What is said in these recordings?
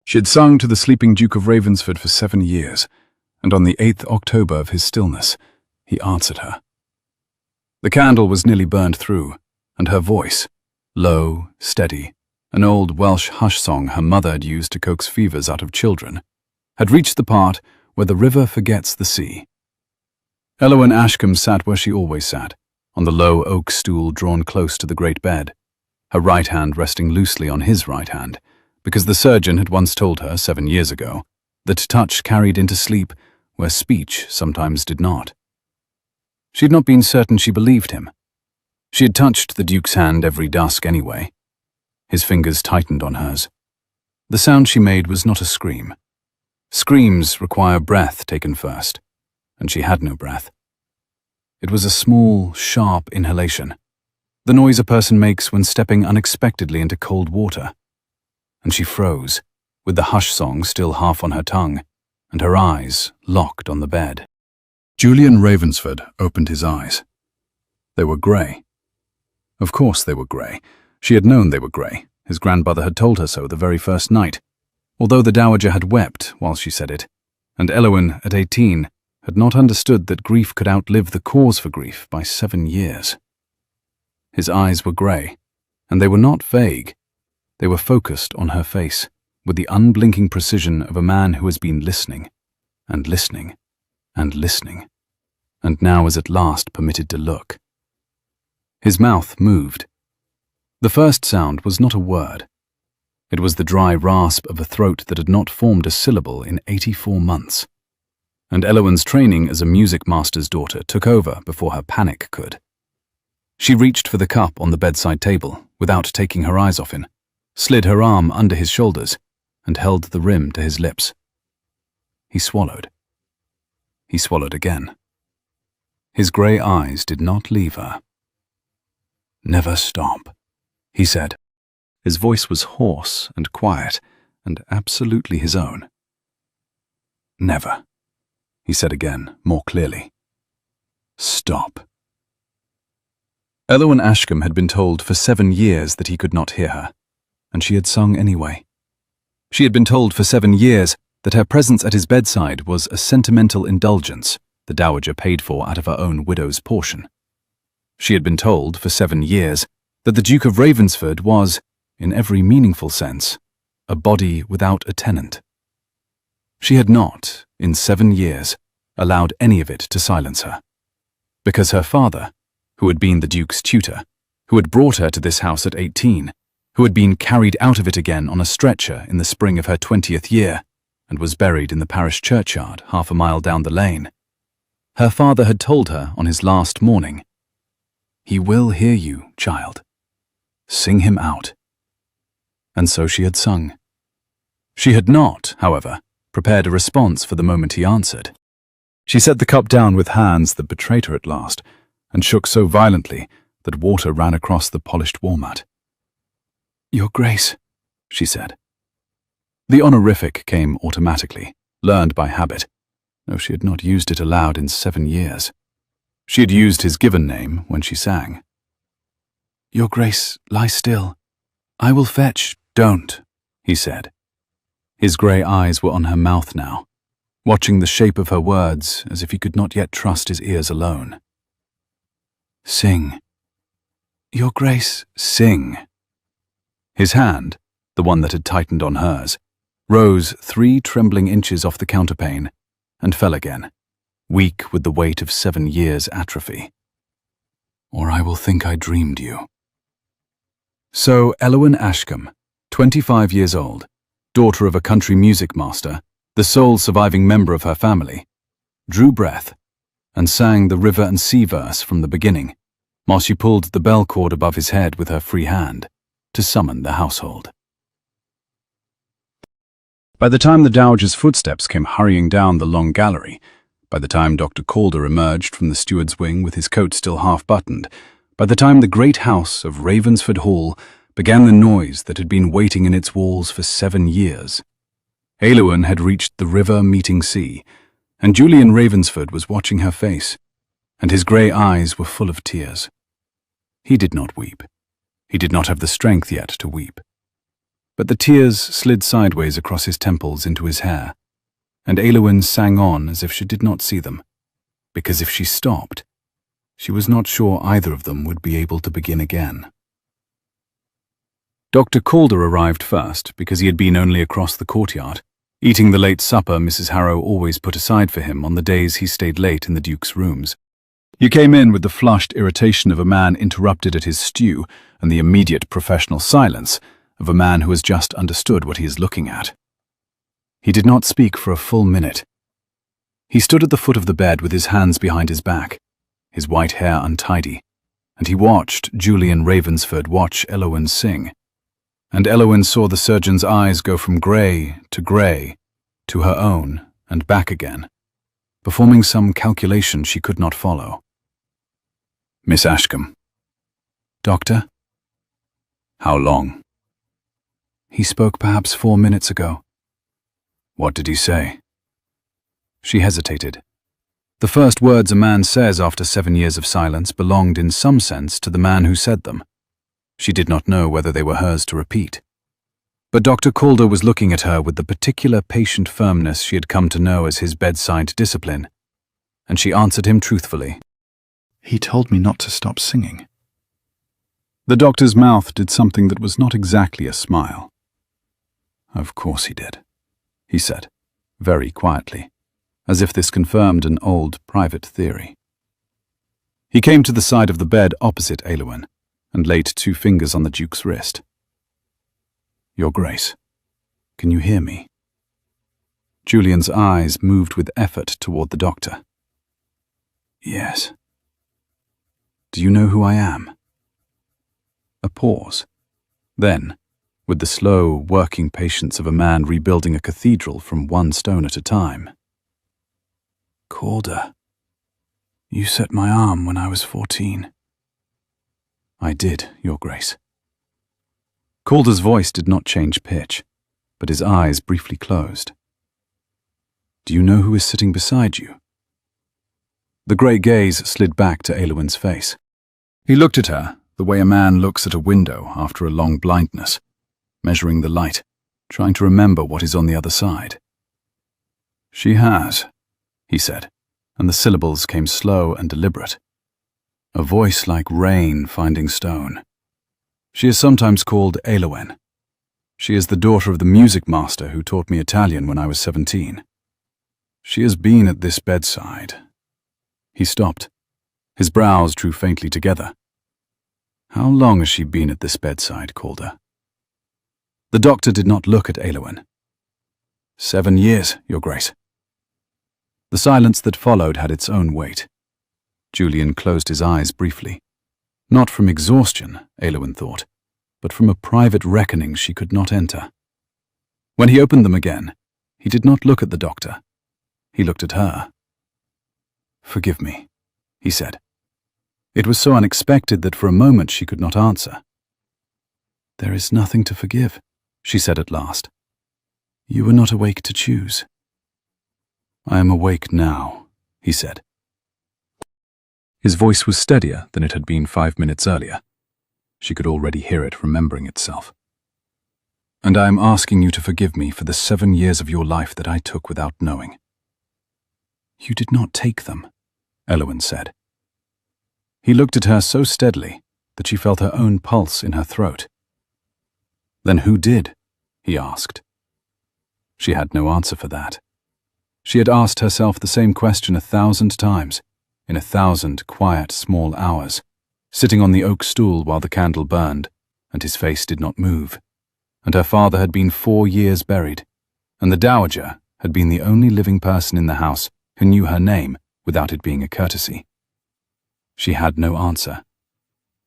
She had sung to the sleeping Duke of Ravensford for 7 years, and on the 8th October of his stillness, he answered her. The candle was nearly burned through, and her voice, low, steady, an old Welsh hush song her mother had used to coax fevers out of children, had reached the part where the river forgets the sea. Eloin Ashkam sat where she always sat, on the low oak stool drawn close to the great bed, her right hand resting loosely on his right hand, because the surgeon had once told her 7 years ago that touch carried into sleep where speech sometimes did not. She had not been certain she believed him. She had touched the Duke's hand every dusk anyway. His fingers tightened on hers. The sound she made was not a scream. Screams require breath taken first, and she had no breath. It was a small, sharp inhalation, the noise a person makes when stepping unexpectedly into cold water. And she froze, with the hush song still half on her tongue, and her eyes locked on the bed. Julian Ravensford opened his eyes. They were grey. Of course they were grey. She had known they were grey. His grandmother had told her so the very first night, although the dowager had wept while she said it, and Eloin, at 18, had not understood that grief could outlive the cause for grief by 7 years. His eyes were grey, and they were not vague. They were focused on her face, with the unblinking precision of a man who has been listening, and listening, and listening, and now is at last permitted to look. His mouth moved. The first sound was not a word. It was the dry rasp of a throat that had not formed a syllable in 84 months. And Eloin's training as a music master's daughter took over before her panic could. She reached for the cup on the bedside table without taking her eyes off him, slid her arm under his shoulders, and held the rim to his lips. He swallowed. He swallowed again. His grey eyes did not leave her. "Never stop," he said. His voice was hoarse and quiet, and absolutely his own. "Never," he said again, more clearly. "Stop." Eloin Ashkam had been told for 7 years that he could not hear her, and she had sung anyway. She had been told for 7 years that her presence at his bedside was a sentimental indulgence the dowager paid for out of her own widow's portion. She had been told for 7 years that the Duke of Ravensford was, in every meaningful sense, a body without a tenant. She had not, in 7 years, allowed any of it to silence her, because her father, who had been the Duke's tutor, who had brought her to this house at 18, who had been carried out of it again on a stretcher in the spring of her 20th year, and was buried in the parish churchyard half a mile down the lane. Her father had told her on his last morning, "He will hear you, child. Sing him out." And so she had sung. She had not, however, prepared a response for the moment he answered. She set the cup down with hands that betrayed her at last, and shook so violently that water ran across the polished wall-mat. "Your Grace," she said. The honorific came automatically, learned by habit, though she had not used it aloud in 7 years. She had used his given name when she sang. "Your Grace, lie still. I will fetch—" "Don't," he said. His grey eyes were on her mouth now, watching the shape of her words as if he could not yet trust his ears alone. "Sing. Your Grace, sing." His hand, the one that had tightened on hers, rose 3 trembling inches off the counterpane and fell again, weak with the weight of 7 years' atrophy. "Or I will think I dreamed you." So Eloin Ashkam, 25 years old, daughter of a country music master, the sole surviving member of her family, drew breath and sang the river and sea verse from the beginning, while she pulled the bell cord above his head with her free hand to summon the household. By the time the dowager's footsteps came hurrying down the long gallery, by the time Dr. Calder emerged from the steward's wing with his coat still half-buttoned, by the time the great house of Ravensford Hall began the noise that had been waiting in its walls for 7 years, Eloin had reached the river meeting sea, and Julian Ravensford was watching her face, and his grey eyes were full of tears. He did not weep. He did not have the strength yet to weep. But the tears slid sideways across his temples into his hair, and Eloin sang on as if she did not see them, because if she stopped, she was not sure either of them would be able to begin again. Dr. Calder arrived first because he had been only across the courtyard, eating the late supper Mrs. Harrow always put aside for him on the days he stayed late in the Duke's rooms. He came in with the flushed irritation of a man interrupted at his stew and the immediate professional silence of a man who has just understood what he is looking at. He did not speak for a full minute. He stood at the foot of the bed with his hands behind his back, his white hair untidy, and he watched Julian Ravensford watch Eloin sing. And Eloin saw the surgeon's eyes go from grey to her own and back again, performing some calculation she could not follow. Miss Ashkam. Doctor? How long? He spoke perhaps 4 minutes ago. What did he say? She hesitated. The first words a man says after 7 years of silence belonged in some sense to the man who said them. She did not know whether they were hers to repeat. But Dr. Calder was looking at her with the particular patient firmness she had come to know as his bedside discipline, and she answered him truthfully. He told me not to stop singing. The doctor's mouth did something that was not exactly a smile. Of course he did, he said, very quietly, as if this confirmed an old private theory. He came to the side of the bed opposite Eloin, and laid 2 fingers on the Duke's wrist. Your Grace, can you hear me? Julian's eyes moved with effort toward the doctor. Yes. Do you know who I am? A pause. Then, with the slow, working patience of a man rebuilding a cathedral from 1 stone at a time. Calder, you set my arm when I was 14. I did, Your Grace. Calder's voice did not change pitch, but his eyes briefly closed. Do you know who is sitting beside you? The grey gaze slid back to Eloin's face. He looked at her the way a man looks at a window after a long blindness, measuring the light, trying to remember what is on the other side. She has, he said, and the syllables came slow and deliberate. A voice like rain finding stone. She is sometimes called Eloin. She is the daughter of the music master who taught me Italian when I was 17. She has been at this bedside. He stopped. His brows drew faintly together. How long has she been at this bedside, Calder? The doctor did not look at Eloin. 7 years, Your Grace. The silence that followed had its own weight. Julian closed his eyes briefly. Not from exhaustion, Eloin thought, but from a private reckoning she could not enter. When he opened them again, he did not look at the doctor. He looked at her. Forgive me, he said. It was so unexpected that for a moment she could not answer. There is nothing to forgive, she said at last. You were not awake to choose. I am awake now, he said. His voice was steadier than it had been 5 minutes earlier. She could already hear it remembering itself. And I am asking you to forgive me for the 7 years of your life that I took without knowing. You did not take them, Eloin said. He looked at her so steadily that she felt her own pulse in her throat. Then who did? He asked. She had no answer for that. She had asked herself the same question 1,000 times, in 1,000 quiet, small hours, sitting on the oak stool while the candle burned, and his face did not move. And her father had been 4 years buried, and the dowager had been the only living person in the house who knew her name without it being a courtesy. She had no answer,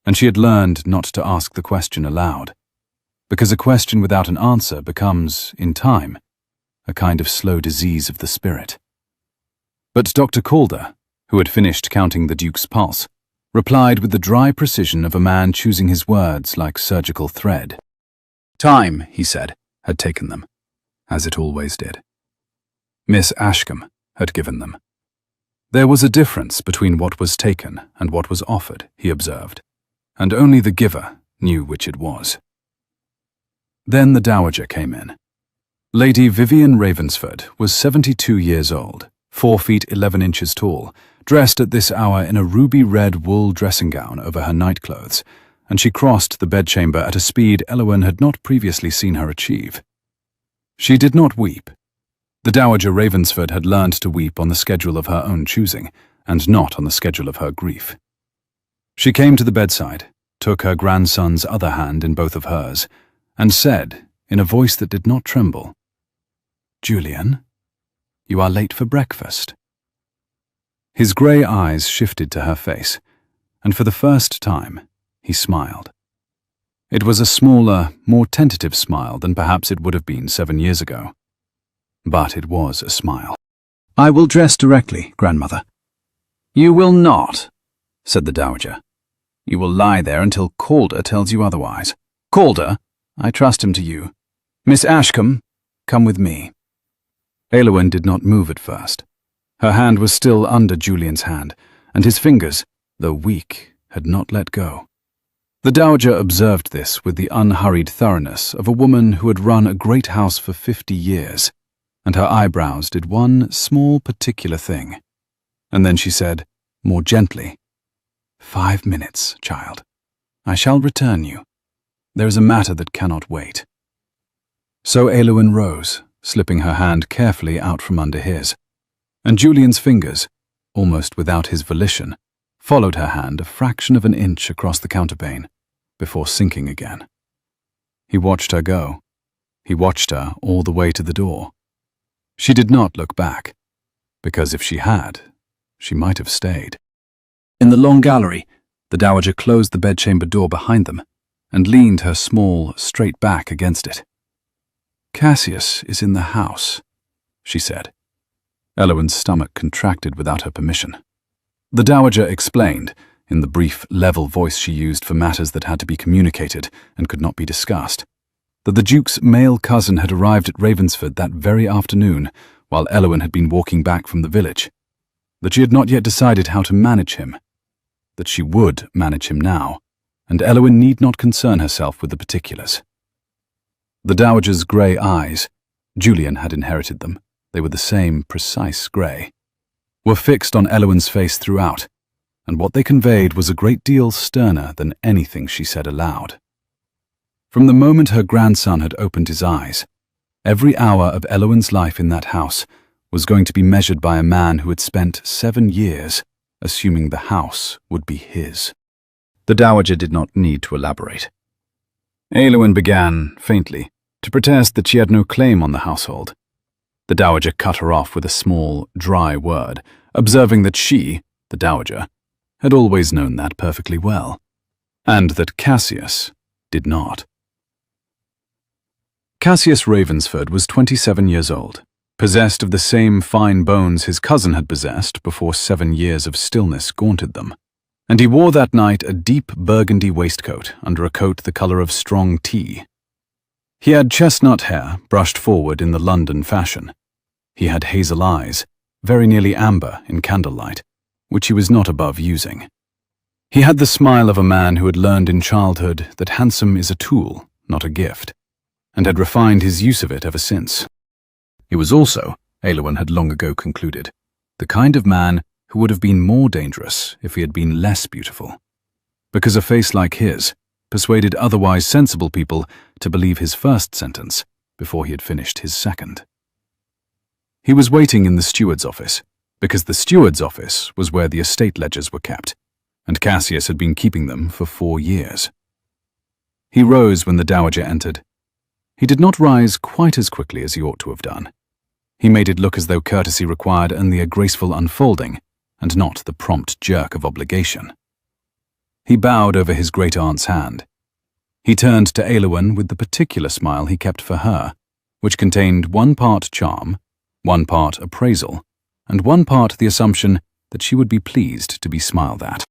and she had learned not to ask the question aloud, because a question without an answer becomes, in time, a kind of slow disease of the spirit. But Dr. Calder, who had finished counting the Duke's pulse, replied with the dry precision of a man choosing his words like surgical thread. Time, he said, had taken them, as it always did. Miss Ashkam had given them. There was a difference between what was taken and what was offered, he observed, and only the giver knew which it was. Then the Dowager came in. Lady Vivian Ravensford was 72 years old, 4 feet 11 inches tall, dressed at this hour in a ruby-red wool dressing gown over her nightclothes, and she crossed the bedchamber at a speed Eloin had not previously seen her achieve. She did not weep. The Dowager Ravensford had learned to weep on the schedule of her own choosing, and not on the schedule of her grief. She came to the bedside, took her grandson's other hand in both of hers, and said, in a voice that did not tremble, "Julian, you are late for breakfast." His grey eyes shifted to her face, and for the first time, he smiled. It was a smaller, more tentative smile than perhaps it would have been 7 years ago. But it was a smile. "I will dress directly, grandmother." "You will not," said the Dowager. "You will lie there until Calder tells you otherwise." "Calder? I trust him to you. Miss Ashkam, come with me." Eloin did not move at first. Her hand was still under Julian's hand, and his fingers, though weak, had not let go. The Dowager observed this with the unhurried thoroughness of a woman who had run a great house for 50 years, and her eyebrows did one small particular thing. And then she said, more gently, "5 minutes, child. I shall return you. There is a matter that cannot wait." So Eloin rose, slipping her hand carefully out from under his, and Julian's fingers, almost without his volition, followed her hand a fraction of an inch across the counterpane, before sinking again. He watched her go. He watched her all the way to the door. She did not look back, because if she had, she might have stayed. In the long gallery, the Dowager closed the bedchamber door behind them and leaned her small, straight back against it. "Cassius is in the house," she said. Eloin's stomach contracted without her permission. The Dowager explained, in the brief, level voice she used for matters that had to be communicated and could not be discussed, that the Duke's male cousin had arrived at Ravensford that very afternoon while Eloin had been walking back from the village, that she had not yet decided how to manage him, that she would manage him now, and Eloin need not concern herself with the particulars. The Dowager's grey eyes, Julian had inherited them, they were the same precise grey, were fixed on Eloin's face throughout, and what they conveyed was a great deal sterner than anything she said aloud. From the moment her grandson had opened his eyes, every hour of Eloin's life in that house was going to be measured by a man who had spent 7 years assuming the house would be his. The Dowager did not need to elaborate. Eloin began, faintly, to protest that she had no claim on the household. The Dowager cut her off with a small, dry word, observing that she, the Dowager, had always known that perfectly well, and that Cassius did not. Cassius Ravensford was 27 years old, possessed of the same fine bones his cousin had possessed before 7 years of stillness gaunted them, and he wore that night a deep burgundy waistcoat under a coat the colour of strong tea. He had chestnut hair brushed forward in the London fashion. He had hazel eyes, very nearly amber in candlelight, which he was not above using. He had the smile of a man who had learned in childhood that handsome is a tool, not a gift, and had refined his use of it ever since. He was also, Eloin had long ago concluded, the kind of man who would have been more dangerous if he had been less beautiful, because a face like his persuaded otherwise sensible people to believe his first sentence before he had finished his second. He was waiting in the steward's office, because the steward's office was where the estate ledgers were kept, and Cassius had been keeping them for 4 years. He rose when the Dowager entered. He did not rise quite as quickly as he ought to have done. He made it look as though courtesy required only a graceful unfolding, and not the prompt jerk of obligation. He bowed over his great-aunt's hand. He turned to Eloin with the particular smile he kept for her, which contained 1 part charm, 1 part appraisal, and 1 part the assumption that she would be pleased to be smiled at.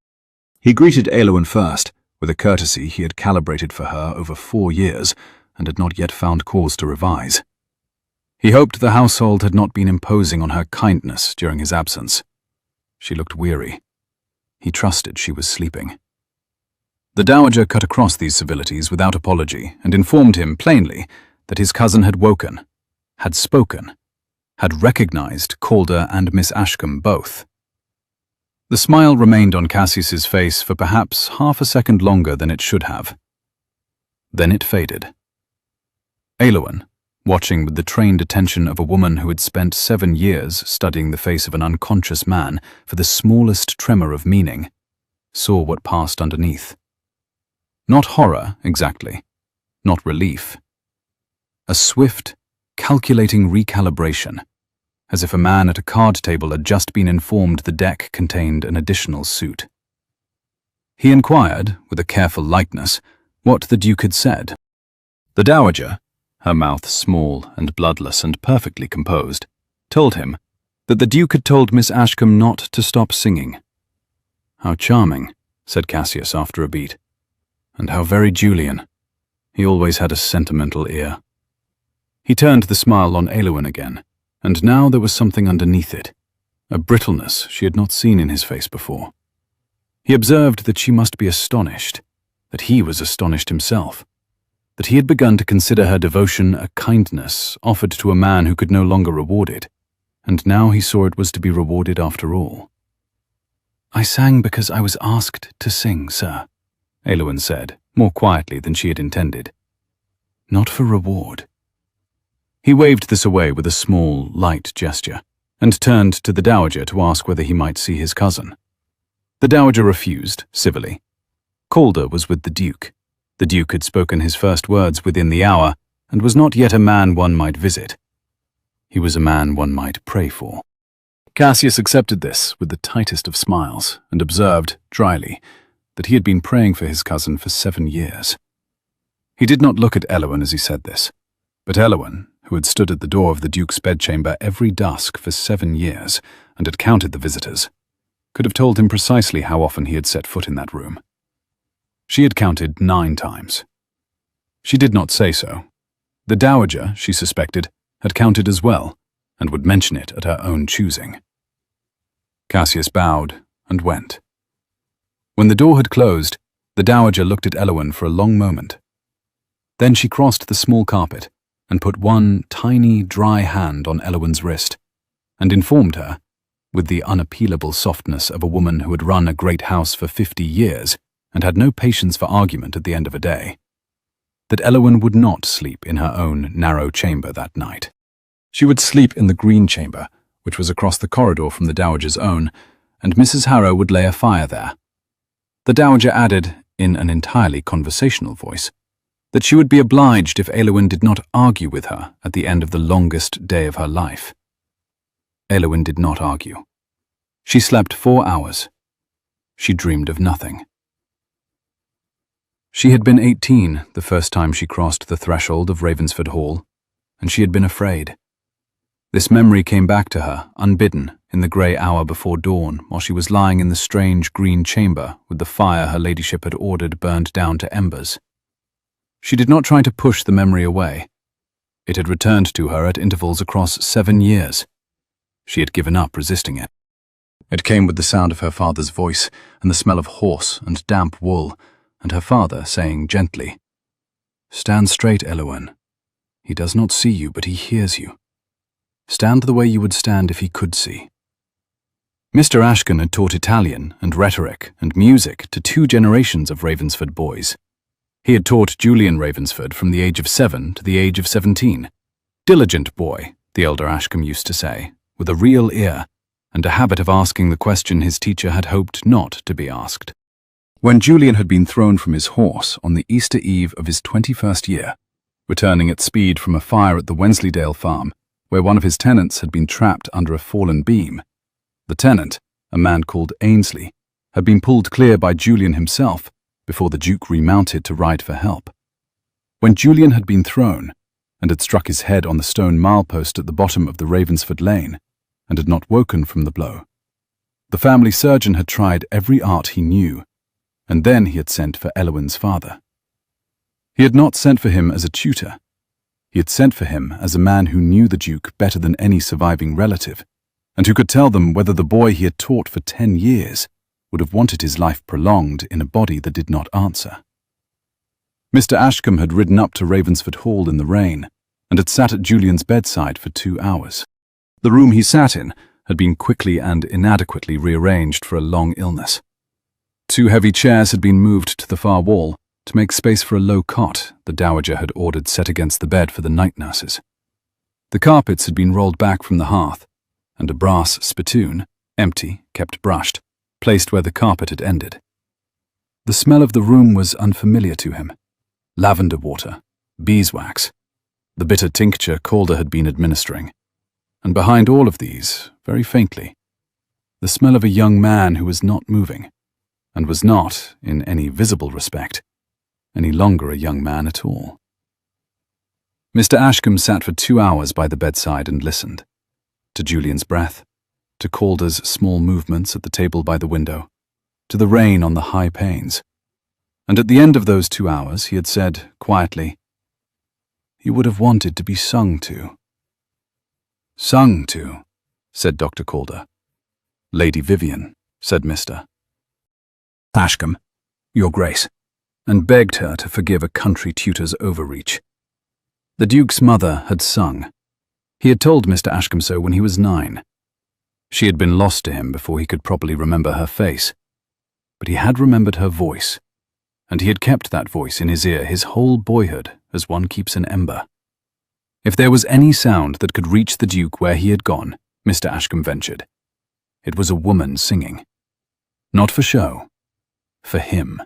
He greeted Eloin first, with a courtesy he had calibrated for her over 4 years and had not yet found cause to revise. He hoped the household had not been imposing on her kindness during his absence. She looked weary. He trusted she was sleeping. The Dowager cut across these civilities without apology and informed him plainly that his cousin had woken, had spoken, had recognized Calder and Miss Ashkam both. The smile remained on Cassius's face for perhaps half a second longer than it should have. Then it faded. Eloin, watching with the trained attention of a woman who had spent 7 years studying the face of an unconscious man for the smallest tremor of meaning, saw what passed underneath. Not horror, exactly. Not relief. A swift, calculating recalibration, as if a man at a card table had just been informed the deck contained an additional suit. He inquired, with a careful lightness, what the Duke had said. The Dowager, her mouth small and bloodless and perfectly composed, told him that the Duke had told Miss Ashkam not to stop singing. "How charming," said Cassius after a beat. "And how very Julian. He always had a sentimental ear." He turned the smile on Eloin again, and now there was something underneath it, a brittleness she had not seen in his face before. He observed that she must be astonished, that he was astonished himself, that he had begun to consider her devotion a kindness offered to a man who could no longer reward it, and now he saw it was to be rewarded after all. "I sang because I was asked to sing, sir," Eloin said, more quietly than she had intended. "Not for reward." He waved this away with a small, light gesture, and turned to the Dowager to ask whether he might see his cousin. The Dowager refused, civilly. Calder was with the Duke. The Duke had spoken his first words within the hour, and was not yet a man one might visit. He was a man one might pray for. Cassius accepted this with the tightest of smiles, and observed, dryly, that he had been praying for his cousin for 7 years. He did not look at Eloin as he said this, but Eloin, who had stood at the door of the Duke's bedchamber every dusk for 7 years and had counted the visitors, could have told him precisely how often he had set foot in that room. She had counted 9 times. She did not say so. The Dowager, she suspected, had counted as well, and would mention it at her own choosing. Cassius bowed and went. When the door had closed, the Dowager looked at Eloin for a long moment. Then she crossed the small carpet and put one tiny, dry hand on Eloin's wrist, and informed her, with the unappealable softness of a woman who had run a great house for 50 years and had no patience for argument at the end of a day, that Eloin would not sleep in her own narrow chamber that night. She would sleep in the green chamber, which was across the corridor from the Dowager's own, and Mrs. Harrow would lay a fire there. The Dowager added, in an entirely conversational voice, that she would be obliged if Eloin did not argue with her at the end of the longest day of her life. Eloin did not argue. She slept 4 hours. She dreamed of nothing. She had been 18 the first time she crossed the threshold of Ravensford Hall, and she had been afraid. This memory came back to her, unbidden, in the grey hour before dawn, while she was lying in the strange green chamber with the fire her ladyship had ordered burned down to embers. She did not try to push the memory away. It had returned to her at intervals across 7 years. She had given up resisting it. It came with the sound of her father's voice and the smell of horse and damp wool, and her father saying gently, "Stand straight, Eloin. He does not see you, but he hears you. Stand the way you would stand if he could see." Mr. Ashkam had taught Italian and rhetoric and music to 2 generations of Ravensford boys. He had taught Julian Ravensford from the age of 7 to the age of 17. Diligent boy, the elder Ashkam used to say, with a real ear, and a habit of asking the question his teacher had hoped not to be asked. When Julian had been thrown from his horse on the Easter Eve of his 21st year, returning at speed from a fire at the Wensleydale farm, where one of his tenants had been trapped under a fallen beam, the tenant, a man called Ainsley, had been pulled clear by Julian himself before the Duke remounted to ride for help. When Julian had been thrown, and had struck his head on the stone milepost at the bottom of the Ravensford lane, and had not woken from the blow, the family surgeon had tried every art he knew, and then he had sent for Eloin's father. He had not sent for him as a tutor. He had sent for him as a man who knew the Duke better than any surviving relative, and who could tell them whether the boy he had taught for 10 years would have wanted his life prolonged in a body that did not answer. Mr. Ashkam had ridden up to Ravensford Hall in the rain and had sat at Julian's bedside for 2 hours. The room he sat in had been quickly and inadequately rearranged for a long illness. 2 heavy chairs had been moved to the far wall to make space for a low cot the dowager had ordered set against the bed for the night nurses. The carpets had been rolled back from the hearth, and a brass spittoon, empty, kept brushed, placed where the carpet had ended. The smell of the room was unfamiliar to him. Lavender water, beeswax, the bitter tincture Calder had been administering, and behind all of these, very faintly, the smell of a young man who was not moving, and was not, in any visible respect, any longer a young man at all. Mr. Ashkam sat for 2 hours by the bedside and listened, to Julian's breath, to Calder's small movements at the table by the window, to the rain on the high panes. And at the end of those 2 hours he had said, quietly, "He would have wanted to be sung to." "Sung to," said Dr. Calder. "Lady Vivian," said Mr. Ashkam, "Your Grace," and begged her to forgive a country tutor's overreach. The Duke's mother had sung. He had told Mr. Ashkam so when he was 9. She had been lost to him before he could properly remember her face, but he had remembered her voice, and he had kept that voice in his ear his whole boyhood as one keeps an ember. If there was any sound that could reach the Duke where he had gone, Mr. Ashkam ventured, it was a woman singing. Not for show, for him.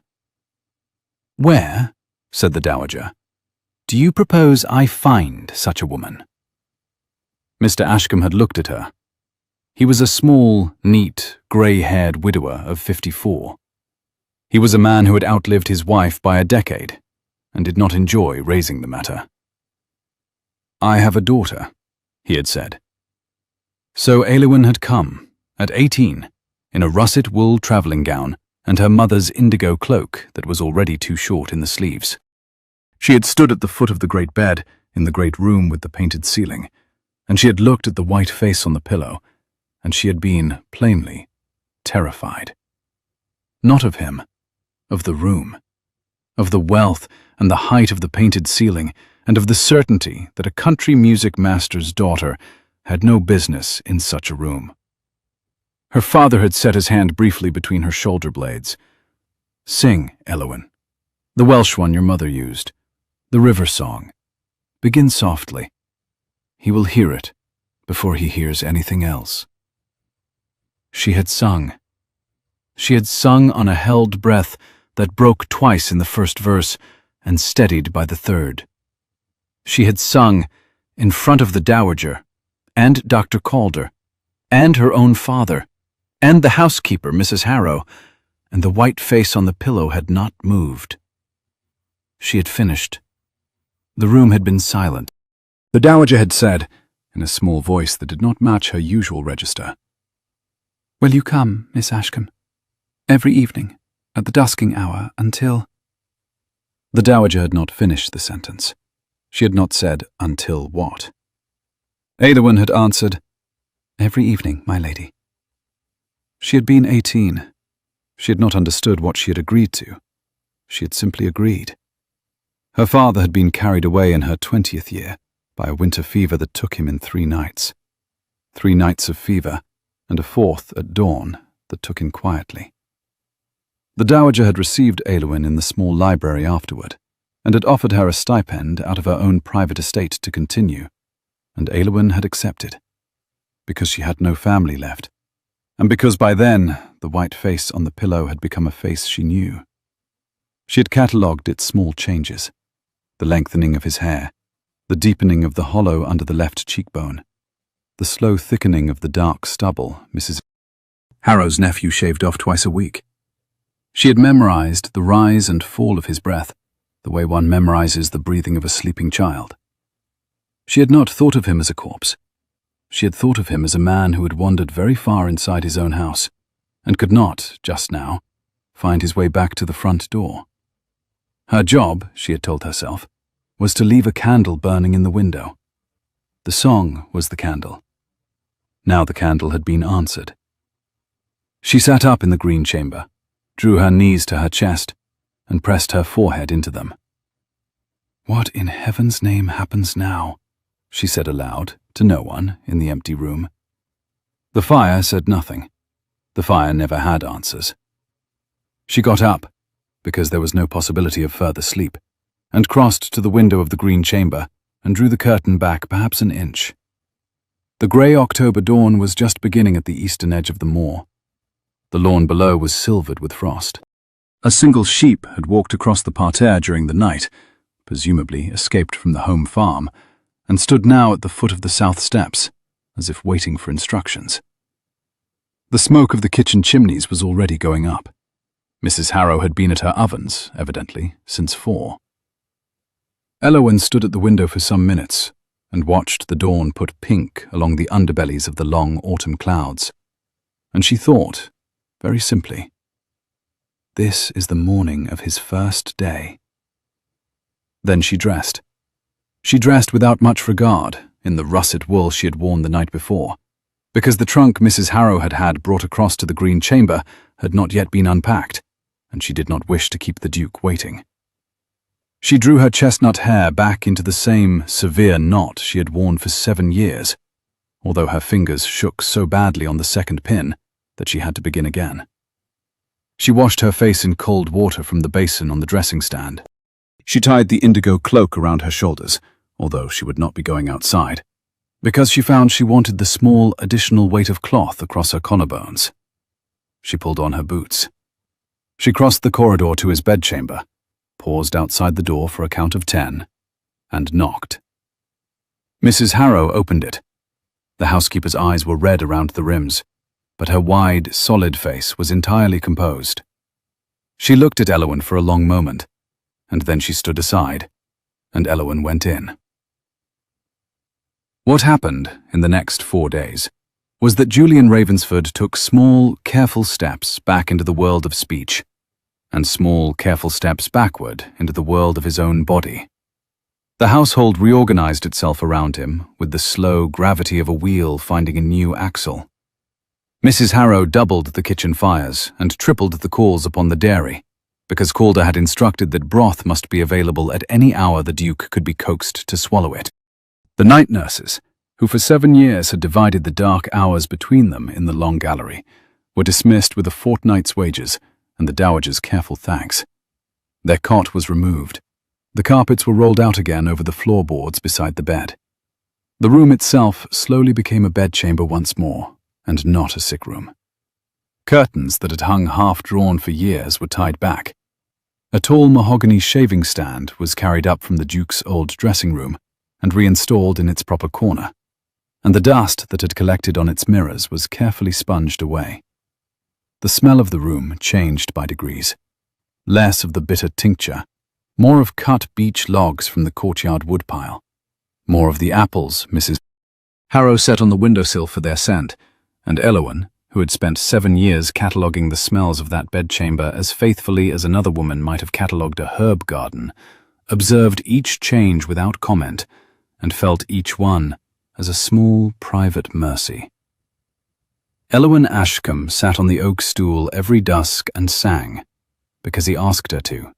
"Where," said the dowager, "do you propose I find such a woman?" Mr. Ashkam had looked at her. He was a small, neat, grey-haired widower of 54. He was a man who had outlived his wife by a decade, and did not enjoy raising the matter. "I have a daughter," he had said. So Eloin had come, at 18, in a russet wool travelling gown and her mother's indigo cloak that was already too short in the sleeves. She had stood at the foot of the great bed in the great room with the painted ceiling, and she had looked at the white face on the pillow, and she had been, plainly, terrified. Not of him, of the room, of the wealth and the height of the painted ceiling, and of the certainty that a country music master's daughter had no business in such a room. Her father had set his hand briefly between her shoulder blades. "Sing, Eloin, the Welsh one your mother used, the river song. Begin softly. He will hear it before he hears anything else." She had sung. She had sung on a held breath that broke twice in the first verse and steadied by the third. She had sung in front of the dowager, and Dr. Calder, and her own father, and the housekeeper, Mrs. Harrow, and the white face on the pillow had not moved. She had finished. The room had been silent. The dowager had said, in a small voice that did not match her usual register, "Will you come, Miss Ashkam, every evening, at the dusking hour, until—" The dowager had not finished the sentence. She had not said, "Until what?" Eloin had answered, "Every evening, my lady." She had been 18. She had not understood what she had agreed to. She had simply agreed. Her father had been carried away in her 20th year by a winter fever that took him in 3 nights. 3 nights of fever, and a 4th at dawn that took him quietly. The dowager had received Eloin in the small library afterward, and had offered her a stipend out of her own private estate to continue, and Eloin had accepted, because she had no family left, and because by then the white face on the pillow had become a face she knew. She had catalogued its small changes, the lengthening of his hair, the deepening of the hollow under the left cheekbone, the slow thickening of the dark stubble Mrs. Harrow's nephew shaved off twice a week. She had memorized the rise and fall of his breath, the way one memorizes the breathing of a sleeping child. She had not thought of him as a corpse. She had thought of him as a man who had wandered very far inside his own house, and could not, just now, find his way back to the front door. Her job, she had told herself, was to leave a candle burning in the window. The song was the candle. Now the candle had been answered. She sat up in the green chamber, drew her knees to her chest, and pressed her forehead into them. "What in heaven's name happens now?" she said aloud to no one in the empty room. The fire said nothing. The fire never had answers. She got up, because there was no possibility of further sleep, and crossed to the window of the green chamber and drew the curtain back perhaps an inch. The grey October dawn was just beginning at the eastern edge of the moor. The lawn below was silvered with frost. A single sheep had walked across the parterre during the night, presumably escaped from the home farm, and stood now at the foot of the south steps, as if waiting for instructions. The smoke of the kitchen chimneys was already going up. Mrs. Harrow had been at her ovens, evidently, since 4. Eloin stood at the window for some minutes and watched the dawn put pink along the underbellies of the long autumn clouds. And she thought, very simply, this is the morning of his first day. Then she dressed. She dressed without much regard in the russet wool she had worn the night before, because the trunk Mrs. Harrow had had brought across to the green chamber had not yet been unpacked, and she did not wish to keep the Duke waiting. She drew her chestnut hair back into the same severe knot she had worn for 7 years, although her fingers shook so badly on the second pin that she had to begin again. She washed her face in cold water from the basin on the dressing stand. She tied the indigo cloak around her shoulders, although she would not be going outside, because she found she wanted the small additional weight of cloth across her collarbones. She pulled on her boots. She crossed the corridor to his bedchamber, paused outside the door for a count of 10, and knocked. Mrs. Harrow opened it. The housekeeper's eyes were red around the rims, but her wide, solid face was entirely composed. She looked at Eloin for a long moment, and then she stood aside, and Eloin went in. What happened in the next 4 days was that Julian Ravensford took small, careful steps back into the world of speech, and small, careful steps backward into the world of his own body. The household reorganized itself around him with the slow gravity of a wheel finding a new axle. Mrs. Harrow doubled the kitchen fires and tripled the calls upon the dairy, because Calder had instructed that broth must be available at any hour the Duke could be coaxed to swallow it. The night nurses, who for 7 years had divided the dark hours between them in the long gallery, were dismissed with a fortnight's wages and the dowager's careful thanks. Their cot was removed. The carpets were rolled out again over the floorboards beside the bed. The room itself slowly became a bedchamber once more, and not a sick room. Curtains that had hung half-drawn for years were tied back. A tall mahogany shaving stand was carried up from the Duke's old dressing room and reinstalled in its proper corner, and the dust that had collected on its mirrors was carefully sponged away. The smell of the room changed by degrees. Less of the bitter tincture, more of cut beech logs from the courtyard woodpile, more of the apples Mrs. Harrow set on the windowsill for their scent, and Eloin, who had spent 7 years cataloguing the smells of that bedchamber as faithfully as another woman might have catalogued a herb garden, observed each change without comment and felt each one as a small private mercy. Eloin Ashkam sat on the oak stool every dusk and sang, because he asked her to.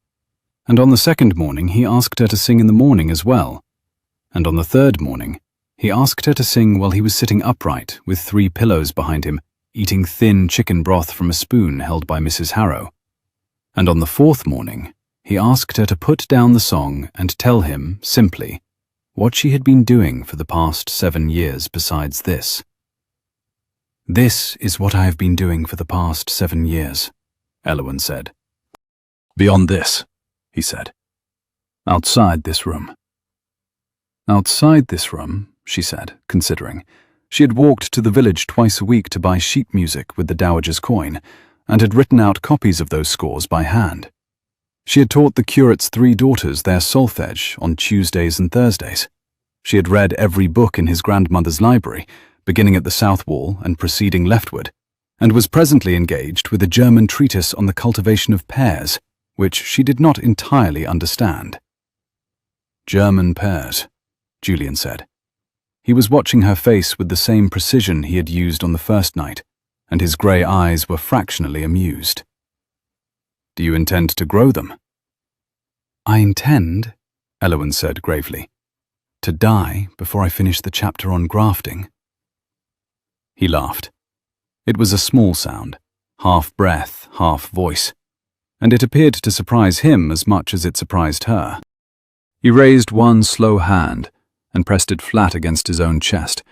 And on the second morning he asked her to sing in the morning as well. And on the third morning he asked her to sing while he was sitting upright with 3 pillows behind him, eating thin chicken broth from a spoon held by Mrs. Harrow. And on the 4th morning he asked her to put down the song and tell him, simply, what she had been doing for the past 7 years besides this. "This is what I have been doing for the past 7 years," Eloin said. "Beyond this," he said. "Outside this room." "Outside this room," she said, considering. She had walked to the village twice a week to buy sheet music with the dowager's coin, and had written out copies of those scores by hand. She had taught the curate's 3 daughters their solfege on Tuesdays and Thursdays. She had read every book in his grandmother's library, beginning at the south wall and proceeding leftward, and was presently engaged with a German treatise on the cultivation of pears, which she did not entirely understand. "German pears," Julian said. He was watching her face with the same precision he had used on the first night, and his grey eyes were fractionally amused. "Do you intend to grow them?" "I intend," Eloin said gravely, "to die before I finish the chapter on grafting." He laughed. It was a small sound, half breath, half voice, and it appeared to surprise him as much as it surprised her. He raised one slow hand and pressed it flat against his own chest,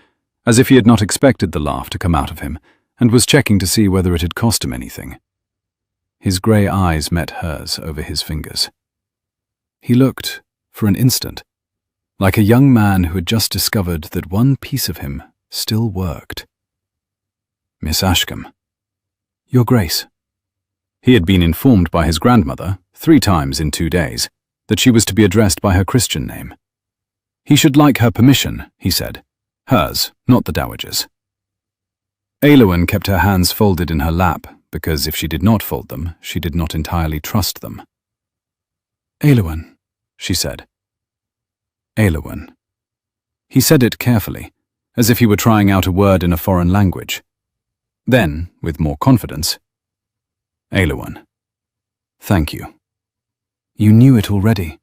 as if he had not expected the laugh to come out of him, and was checking to see whether it had cost him anything. His grey eyes met hers over his fingers. He looked, for an instant, like a young man who had just discovered that one piece of him still worked. "Miss Ashkam." "Your Grace." He had been informed by his grandmother, 3 times in 2 days, that she was to be addressed by her Christian name. He should like her permission, he said. Hers, not the dowager's. Eloin kept her hands folded in her lap, because if she did not fold them, she did not entirely trust them. "Eloin," she said. Eloin. He said it carefully, as if he were trying out a word in a foreign language. Then, with more confidence, "Eloin. Thank you." "You knew it already."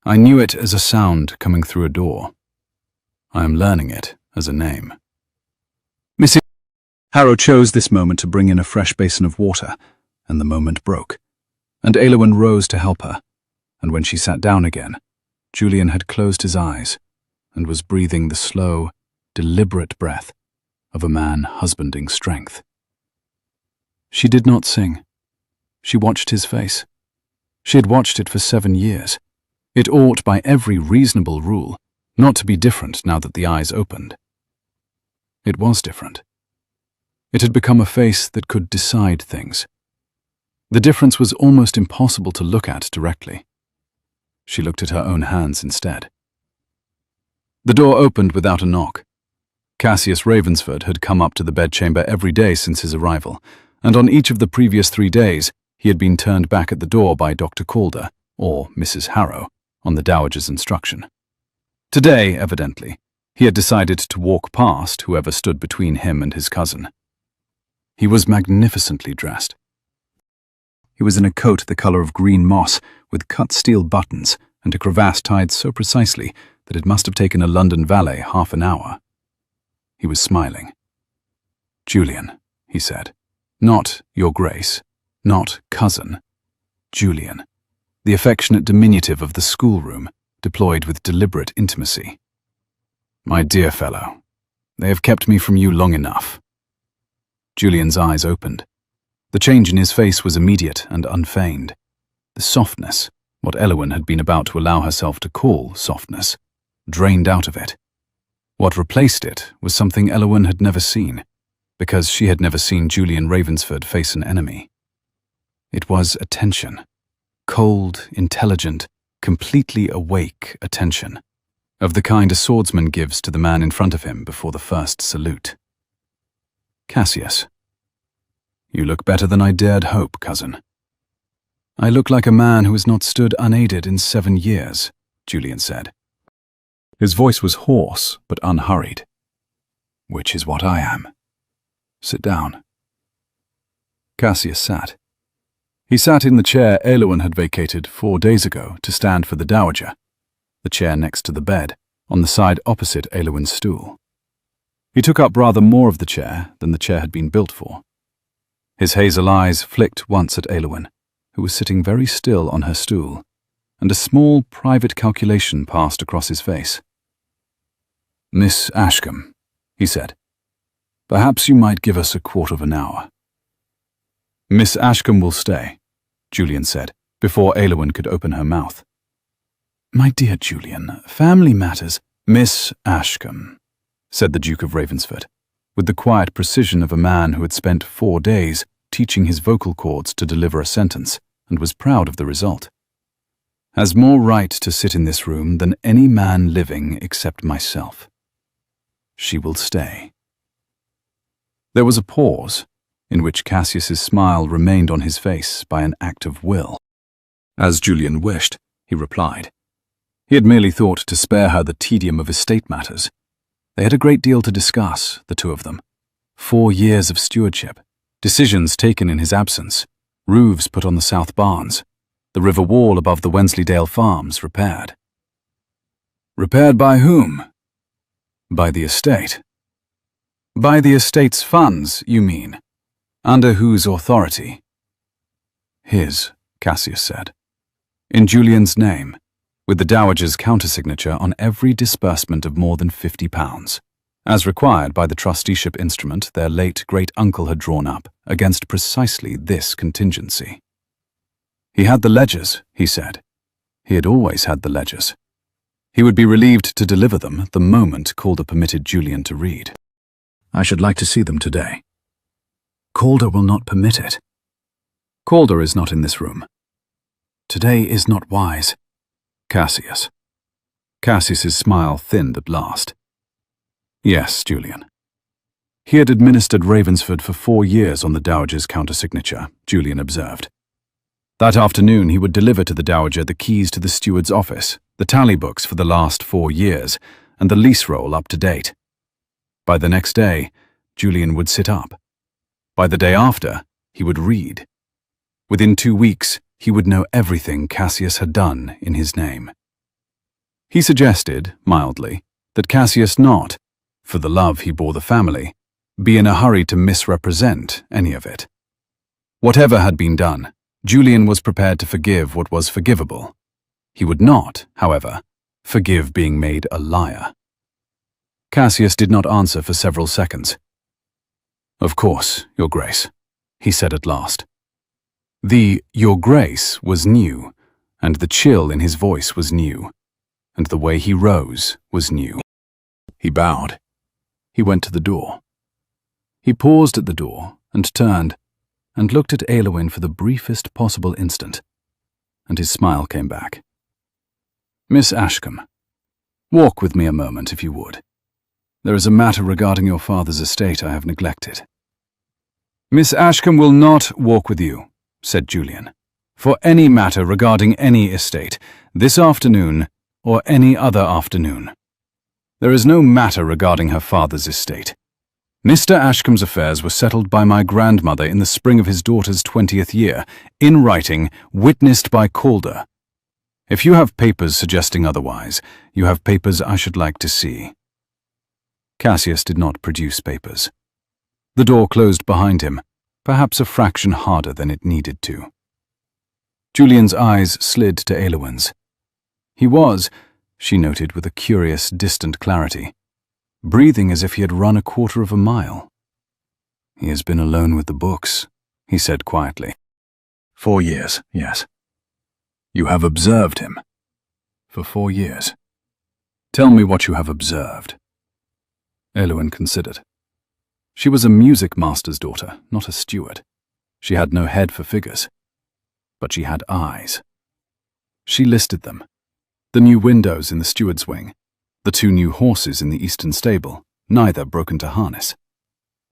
"I knew it as a sound coming through a door. I am learning it as a name." Mrs. Harrow chose this moment to bring in a fresh basin of water, and the moment broke, and Eloin rose to help her, and when she sat down again, Julian had closed his eyes and was breathing the slow, deliberate breath of a man husbanding strength. She did not sing. She watched his face. She had watched it for 7 years. It ought, by every reasonable rule, not to be different now that the eyes opened. It was different. It had become a face that could decide things. The difference was almost impossible to look at directly. She looked at her own hands instead. The door opened without a knock. Cassius Ravensford had come up to the bedchamber every day since his arrival, and on each of the previous 3 days he had been turned back at the door by Dr. Calder, or Mrs. Harrow, on the dowager's instruction. Today, evidently, he had decided to walk past whoever stood between him and his cousin. He was magnificently dressed. He was in a coat the colour of green moss, with cut steel buttons and a crevasse tied so precisely that it must have taken a London valet half an hour. He was smiling. "Julian," he said. "Not Your Grace, not cousin. Julian," the affectionate diminutive of the schoolroom, deployed with deliberate intimacy. "My dear fellow, they have kept me from you long enough." Julian's eyes opened. The change in his face was immediate and unfeigned. The softness, what Eloin had been about to allow herself to call softness, drained out of it. What replaced it was something Eloin had never seen, because she had never seen Julian Ravensford face an enemy. It was attention. Cold, intelligent, completely awake attention, of the kind a swordsman gives to the man in front of him before the first salute. "Cassius, you look better than I dared hope, cousin." "I look like a man who has not stood unaided in 7 years, Julian said. His voice was hoarse but unhurried. "Which is what I am. Sit down." Cassius sat. He sat in the chair Eloin had vacated 4 days ago to stand for the dowager, the chair next to the bed, on the side opposite Eloin's stool. He took up rather more of the chair than the chair had been built for. His hazel eyes flicked once at Eloin, who was sitting very still on her stool, and a small private calculation passed across his face. "Miss Ashkam," he said, "perhaps you might give us a quarter of an hour." "Miss Ashkam will stay," Julian said, before Eloin could open her mouth. "My dear Julian, family matters—" "Miss Ashkam," said the Duke of Ravensford, with the quiet precision of a man who had spent 4 days teaching his vocal cords to deliver a sentence, and was proud of the result, "has more right to sit in this room than any man living except myself. She will stay." There was a pause, in which Cassius's smile remained on his face by an act of will. As Julian wished, he replied. He had merely thought to spare her the tedium of estate matters. They had a great deal to discuss, the two of them. 4 years of stewardship, decisions taken in his absence, roofs put on the south barns, the river wall above the Wensleydale farms repaired. Repaired by whom? By the estate. By the estate's funds, you mean? Under whose authority? His, Cassius said. In Julian's name, with the Dowager's countersignature on every disbursement of more than £50, as required by the trusteeship instrument their late great-uncle had drawn up against precisely this contingency. He had the ledgers, he said. He had always had the ledgers. He would be relieved to deliver them the moment Calder permitted Julian to read. I should like to see them today. Calder will not permit it. Calder is not in this room. Today is not wise. Cassius. Cassius's smile thinned at last. Yes, Julian. He had administered Ravensford for 4 years on the Dowager's countersignature, Julian observed. That afternoon he would deliver to the Dowager the keys to the steward's office, the tally books for the last 4 years, and the lease roll up to date. By the next day, Julian would sit up. By the day after, he would read. Within 2 weeks, he would know everything Cassius had done in his name. He suggested, mildly, that Cassius not, for the love he bore the family, be in a hurry to misrepresent any of it. Whatever had been done, Julian was prepared to forgive what was forgivable. He would not, however, forgive being made a liar. Cassius did not answer for several seconds. Of course, Your Grace, he said at last. The Your Grace was new, and the chill in his voice was new, and the way he rose was new. He bowed. He went to the door. He paused at the door and turned and looked at Eloin for the briefest possible instant, and his smile came back. Miss Ashkam, walk with me a moment if you would. There is a matter regarding your father's estate I have neglected. Miss Ashkam will not walk with you, said Julian, for any matter regarding any estate, this afternoon or any other afternoon. There is no matter regarding her father's estate. Mr. Ashkam's affairs were settled by my grandmother in the spring of his daughter's 20th year, in writing, witnessed by Calder. If you have papers suggesting otherwise, you have papers I should like to see. Cassius did not produce papers. The door closed behind him, perhaps a fraction harder than it needed to. Julian's eyes slid to Eloin's. He was, she noted with a curious, distant clarity, breathing as if he had run 1/4 mile. He has been alone with the books, he said quietly. 4 years, yes. You have observed him. For 4 years. Tell me what you have observed. Eloin considered. She was a music master's daughter, not a steward. She had no head for figures. But she had eyes. She listed them. The new windows in the steward's wing, the 2 new horses in the eastern stable, neither broken to harness.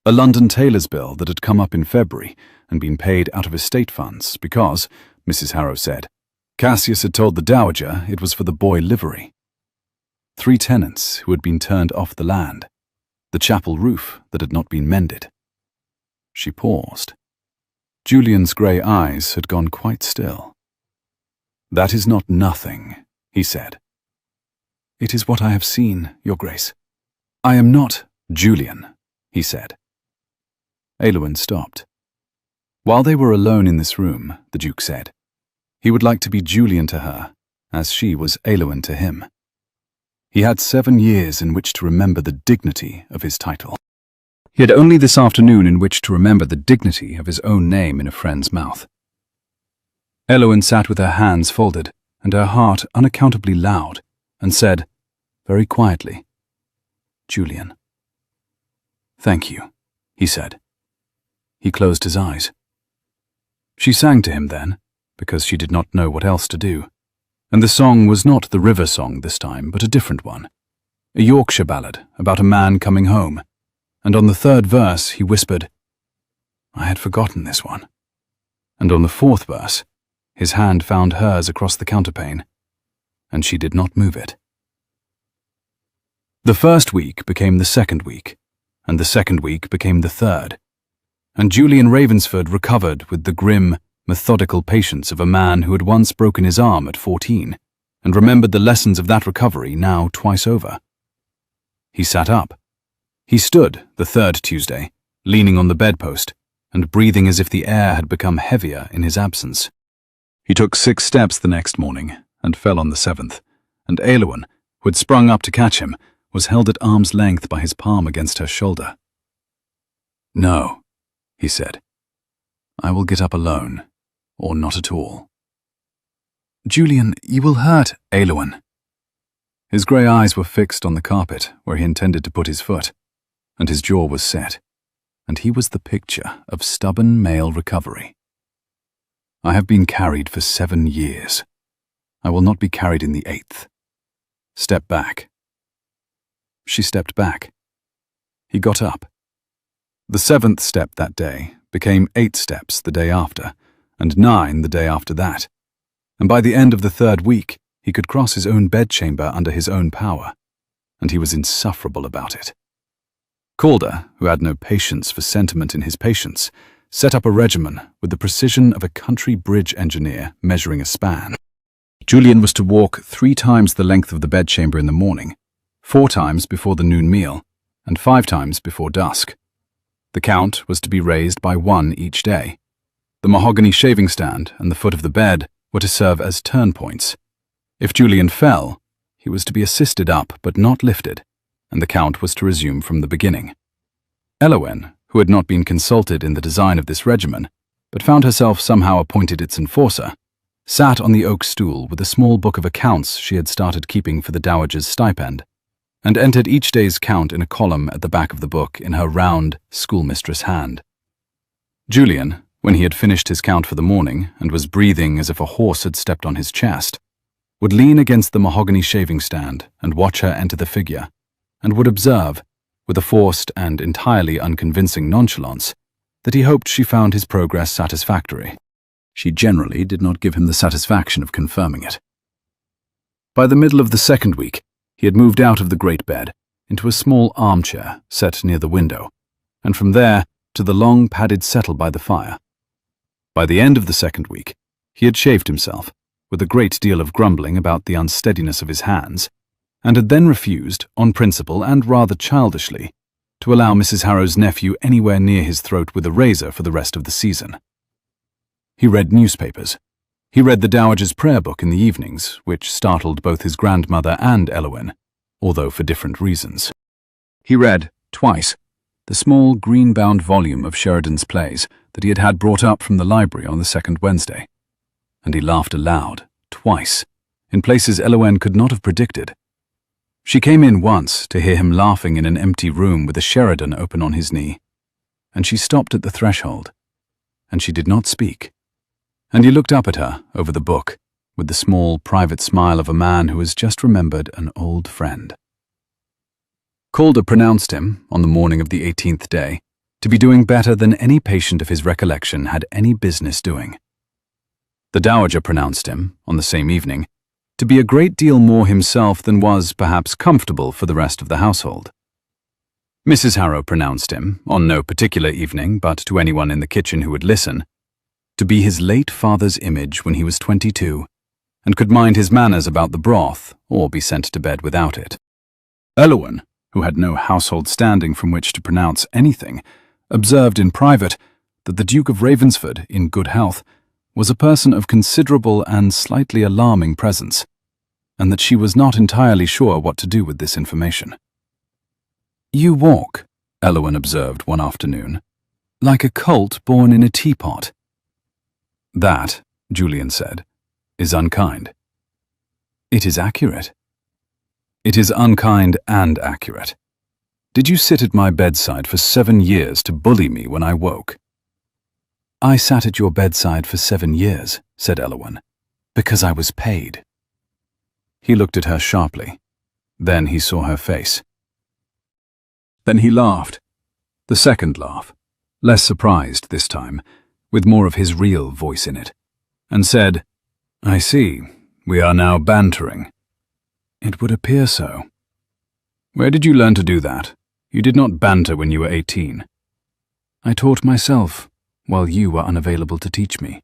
A London tailor's bill that had come up in February and been paid out of estate funds because, Mrs. Harrow said, Cassius had told the Dowager it was for the boy livery. 3 tenants who had been turned off the land, the chapel roof that had not been mended. She paused. Julian's grey eyes had gone quite still. That is not nothing, he said. It is what I have seen, Your Grace. I am not Julian, he said. Eloin stopped. While they were alone in this room, the Duke said, he would like to be Julian to her, as she was Eloin to him. He had 7 years in which to remember the dignity of his title. He had only this afternoon in which to remember the dignity of his own name in a friend's mouth. Eloin sat with her hands folded and her heart unaccountably loud, and said, very quietly, Julian. Thank you, he said. He closed his eyes. She sang to him then, because she did not know what else to do, and the song was not the river song this time, but a different one, a Yorkshire ballad about a man coming home, and on the 3rd verse he whispered, I had forgotten this one, and on the 4th verse his hand found hers across the counterpane, and she did not move it. The 1st week became the 2nd week, and the second week became the third. And Julian Ravensford recovered with the grim, methodical patience of a man who had once broken his arm at 14, and remembered the lessons of that recovery now twice over. He sat up. He stood the third Tuesday, leaning on the bedpost, and breathing as if the air had become heavier in his absence. He took 6 steps the next morning, and fell on the 7th, and Eloin, who had sprung up to catch him, was held at arm's length by his palm against her shoulder. "No," he said. "I will get up alone, or not at all." "Julian, you will hurt Eloin." His grey eyes were fixed on the carpet where he intended to put his foot, and his jaw was set, and he was the picture of stubborn male recovery. "I have been carried for 7 years. I will not be carried in the 8th. Step back." She stepped back. He got up. The 7th step that day became 8 steps the day after, and 9 the day after that, and by the end of the 3rd week he could cross his own bedchamber under his own power, and he was insufferable about it. Calder, who had no patience for sentiment in his patients, set up a regimen with the precision of a country bridge engineer measuring a span. Julian was to walk 3 times the length of the bedchamber in the morning, 4 times before the noon meal, and 5 times before dusk. The count was to be raised by 1 each day. The mahogany shaving stand and the foot of the bed were to serve as turn points. If Julian fell, he was to be assisted up but not lifted, and the count was to resume from the beginning. Eloin, who had not been consulted in the design of this regimen, but found herself somehow appointed its enforcer, sat on the oak stool with a small book of accounts she had started keeping for the dowager's stipend, and entered each day's count in a column at the back of the book in her round, schoolmistress hand. Julian, when he had finished his count for the morning and was breathing as if a horse had stepped on his chest, would lean against the mahogany shaving stand and watch her enter the figure, and would observe, with a forced and entirely unconvincing nonchalance, that he hoped she found his progress satisfactory. She generally did not give him the satisfaction of confirming it. By the middle of the 2nd week, he had moved out of the great bed into a small armchair set near the window, and from there to the long padded settle by the fire. By the end of the 2nd week, he had shaved himself, with a great deal of grumbling about the unsteadiness of his hands, and had then refused, on principle and rather childishly, to allow Mrs. Harrow's nephew anywhere near his throat with a razor for the rest of the season. He read newspapers. He read the Dowager's prayer book in the evenings, which startled both his grandmother and Eloin, although for different reasons. He read, twice, the small green-bound volume of Sheridan's plays that he had had brought up from the library on the 2nd Wednesday, and he laughed aloud, twice, in places Eloin could not have predicted. She came in once to hear him laughing in an empty room with a Sheridan open on his knee, and she stopped at the threshold, and she did not speak, and he looked up at her over the book with the small private smile of a man who has just remembered an old friend. Calder pronounced him, on the morning of the 18th day, to be doing better than any patient of his recollection had any business doing. The Dowager pronounced him, on the same evening, to be a great deal more himself than was, perhaps, comfortable for the rest of the household. Mrs. Harrow pronounced him, on no particular evening, but to anyone in the kitchen who would listen, to be his late father's image when he was 22, and could mind his manners about the broth, or be sent to bed without it. Eloin, who had no household standing from which to pronounce anything, observed in private that the Duke of Ravensford, in good health, was a person of considerable and slightly alarming presence, and that she was not entirely sure what to do with this information. "You walk," Eloin observed one afternoon, "like a colt born in a teapot." "That," Julian said, "is unkind." "It is accurate." "It is unkind and accurate. Did you sit at my bedside for 7 years to bully me when I woke?" "I sat at your bedside for 7 years," said Eloin, "because I was paid." He looked at her sharply. Then he saw her face. Then he laughed. The second laugh, less surprised this time, with more of his real voice in it, and said, "I see, we are now bantering." "It would appear so." "Where did you learn to do that? You did not banter when you were 18. I taught myself, while you were unavailable to teach me.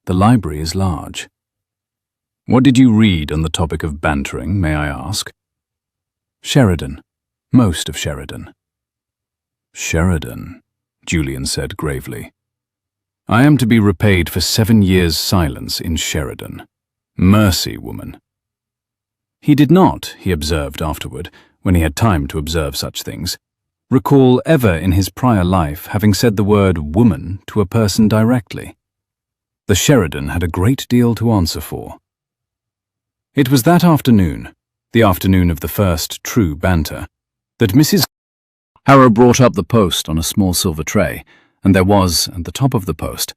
The library is large. What did you read on the topic of bantering, may I ask? Sheridan. Most of Sheridan. Sheridan, Julian said gravely. I am to be repaid for 7 years' silence in Sheridan. Mercy, woman. He did not, he observed afterward, when he had time to observe such things, recall ever in his prior life having said the word woman to a person directly. The Sheridan had a great deal to answer for. It was that afternoon, the afternoon of the first true banter, that Mrs. Harrow brought up the post on a small silver tray, and there was, at the top of the post,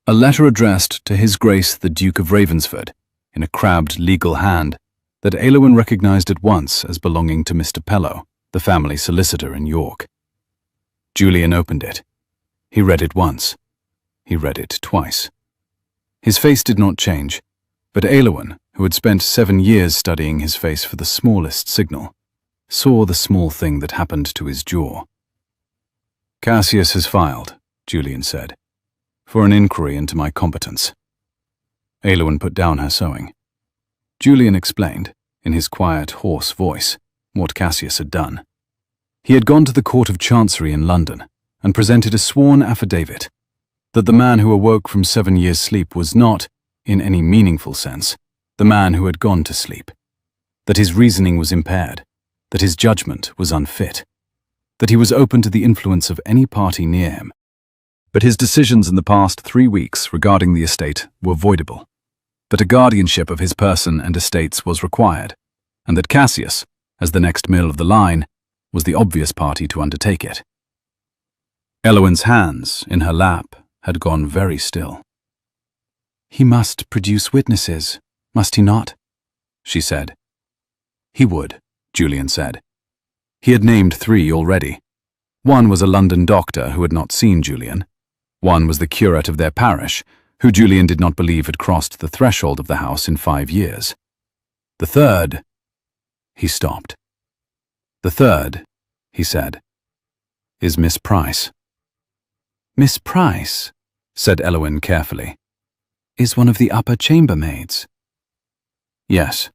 a letter addressed to His Grace the Duke of Ravensford, in a crabbed legal hand that Eloin recognized at once as belonging to Mr. Pellow, the family solicitor in York. Julian opened it. He read it once. He read it twice. His face did not change, but Eloin, who had spent 7 years studying his face for the smallest signal, saw the small thing that happened to his jaw. Cassius has filed, Julian said, for an inquiry into my competence. Eloin put down her sewing. Julian explained, in his quiet, hoarse voice, what Cassius had done. He had gone to the Court of Chancery in London and presented a sworn affidavit that the man who awoke from 7 years' sleep was not, in any meaningful sense, the man who had gone to sleep, that his reasoning was impaired, that his judgment was unfit, that he was open to the influence of any party near him, but his decisions in the past 3 weeks regarding the estate were voidable, that a guardianship of his person and estates was required, and that Cassius, as the next mill of the line, was the obvious party to undertake it. Eloin's hands, in her lap, had gone very still. He must produce witnesses, must he not? She said. He would, Julian said. He had named 3 already. One was a London doctor who had not seen Julian. One was the curate of their parish, who Julian did not believe had crossed the threshold of the house in 5 years. The third... He stopped. The third, he said, is Miss Price. Miss Price, said Eloin carefully, is one of the upper chambermaids. Yes.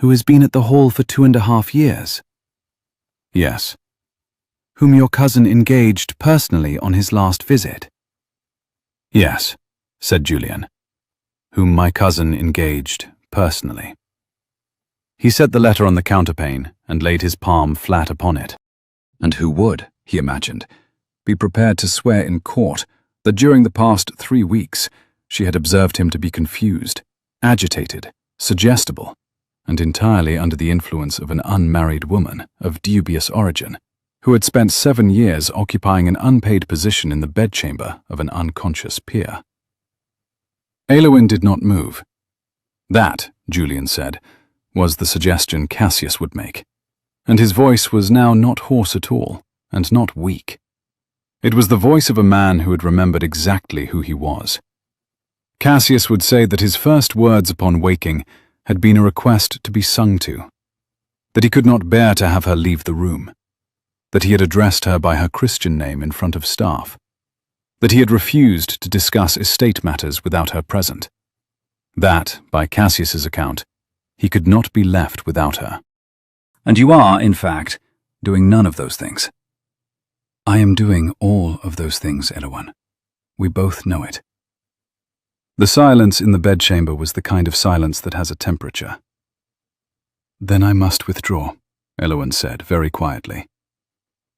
Who has been at the Hall for 2.5 years? Yes. Whom your cousin engaged personally on his last visit? Yes, said Julian. Whom my cousin engaged personally. He set the letter on the counterpane and laid his palm flat upon it. And who would, he imagined, be prepared to swear in court that during the past 3 weeks she had observed him to be confused, agitated, suggestible, and entirely under the influence of an unmarried woman of dubious origin, who had spent 7 years occupying an unpaid position in the bedchamber of an unconscious peer. Eloin did not move. That, Julian said, was the suggestion Cassius would make, and his voice was now not hoarse at all, and not weak. It was the voice of a man who had remembered exactly who he was. Cassius would say that his first words upon waking had been a request to be sung to, that he could not bear to have her leave the room, that he had addressed her by her Christian name in front of staff, that he had refused to discuss estate matters without her present, that, by Cassius's account, he could not be left without her. And you are, in fact, doing none of those things. I am doing all of those things, Eloin. We both know it. The silence in the bedchamber was the kind of silence that has a temperature. Then I must withdraw, Eloin said very quietly.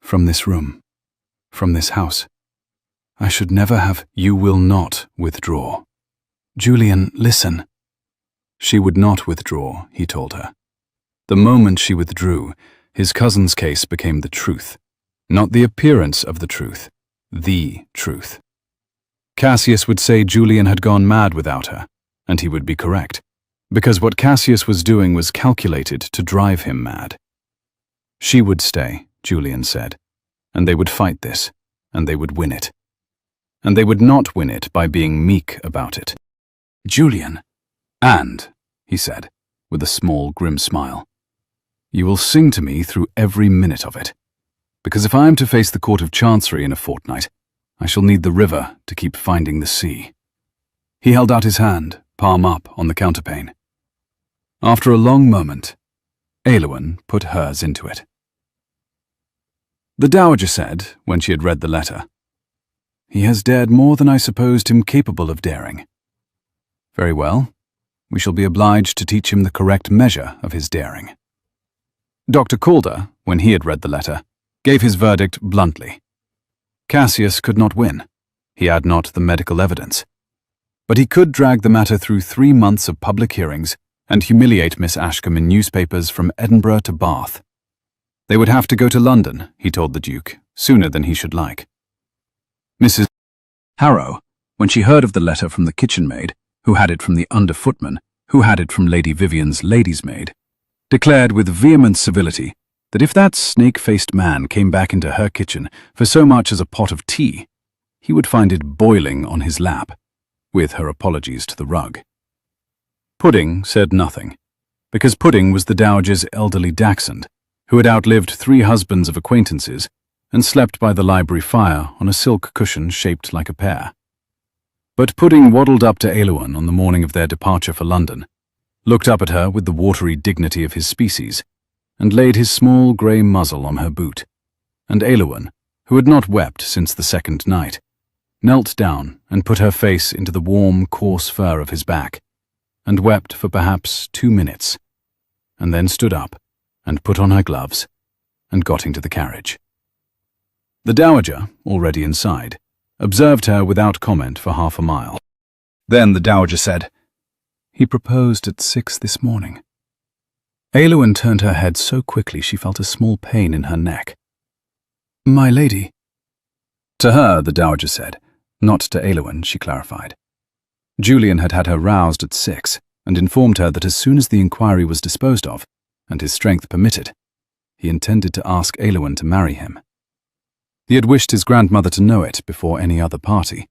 From this room, from this house. I should never have... You will not withdraw. Julian, listen. She would not withdraw, he told her. The moment she withdrew, his cousin's case became the truth. Not the appearance of the truth, the truth. Cassius would say Julian had gone mad without her, and he would be correct, because what Cassius was doing was calculated to drive him mad. She would stay, Julian said, and they would fight this, and they would win it. And they would not win it by being meek about it. Julian, and, he said, with a small, grim smile, you will sing to me through every minute of it. because if I am to face the Court of Chancery in a fortnight, I shall need the river to keep finding the sea." He held out his hand, palm up, on the counterpane. After a long moment, Eloin put hers into it. The Dowager said, when she had read the letter, "He has dared more than I supposed him capable of daring. Very well, we shall be obliged to teach him the correct measure of his daring." Dr. Calder, when he had read the letter, gave his verdict bluntly. Cassius could not win. He had not the medical evidence. But he could drag the matter through 3 months of public hearings and humiliate Miss Ashkam in newspapers from Edinburgh to Bath. They would have to go to London, he told the Duke, sooner than he should like. Mrs. Harrow, when she heard of the letter from the kitchen maid, who had it from the under footman, who had it from Lady Vivian's lady's maid, declared with vehement civility that if that snake-faced man came back into her kitchen for so much as a pot of tea, he would find it boiling on his lap, with her apologies to the rug. Pudding said nothing, because Pudding was the Dowager's elderly dachshund, who had outlived 3 husbands of acquaintances and slept by the library fire on a silk cushion shaped like a pear. But Pudding waddled up to Eloin on the morning of their departure for London, looked up at her with the watery dignity of his species, and laid his small grey muzzle on her boot, and Eloin, who had not wept since the second night, knelt down and put her face into the warm, coarse fur of his back, and wept for perhaps 2 minutes, and then stood up and put on her gloves and got into the carriage. The Dowager, already inside, observed her without comment for half a mile. Then the Dowager said, "He proposed at 6 this morning." Eloin turned her head so quickly she felt a small pain in her neck. "My lady." To her, the Dowager said, not to Eloin, she clarified. Julian had had her roused at 6 and informed her that as soon as the inquiry was disposed of, and his strength permitted, he intended to ask Eloin to marry him. He had wished his grandmother to know it before any other party,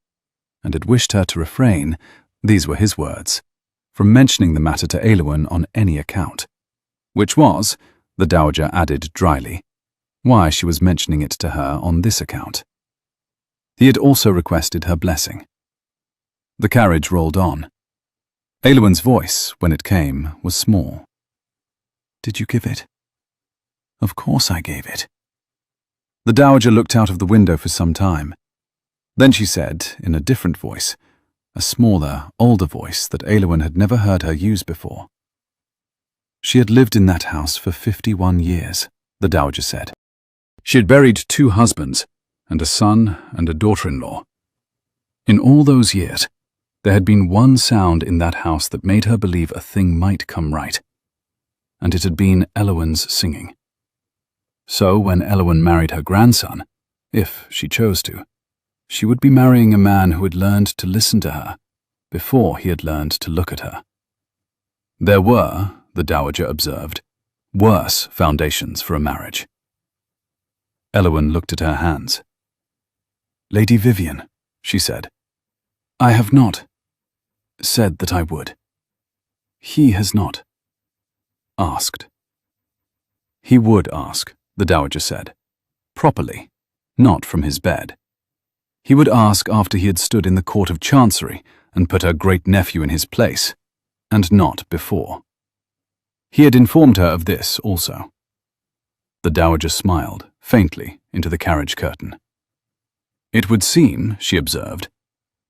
and had wished her to refrain, these were his words, from mentioning the matter to Eloin on any account, which was, the Dowager added dryly, why she was mentioning it to her on this account. He had also requested her blessing. The carriage rolled on. Eloin's voice, when it came, was small. "Did you give it?" "Of course I gave it." The Dowager looked out of the window for some time. Then she said, in a different voice, a smaller, older voice that Eloin had never heard her use before. She had lived in that house for 51 years, the Dowager said. She had buried 2 husbands, and a son and a daughter-in-law. In all those years, there had been one sound in that house that made her believe a thing might come right, and it had been Eloin's singing. So when Eloin married her grandson, if she chose to, she would be marrying a man who had learned to listen to her before he had learned to look at her. There were, the Dowager observed, worse foundations for a marriage. Eloin looked at her hands. "Lady Vivian," she said, "I have not said that I would. He has not asked." He would ask, the Dowager said, properly, not from his bed. He would ask after he had stood in the Court of Chancery and put her great-nephew in his place, and not before. He had informed her of this also. The Dowager smiled, faintly, into the carriage curtain. It would seem, she observed,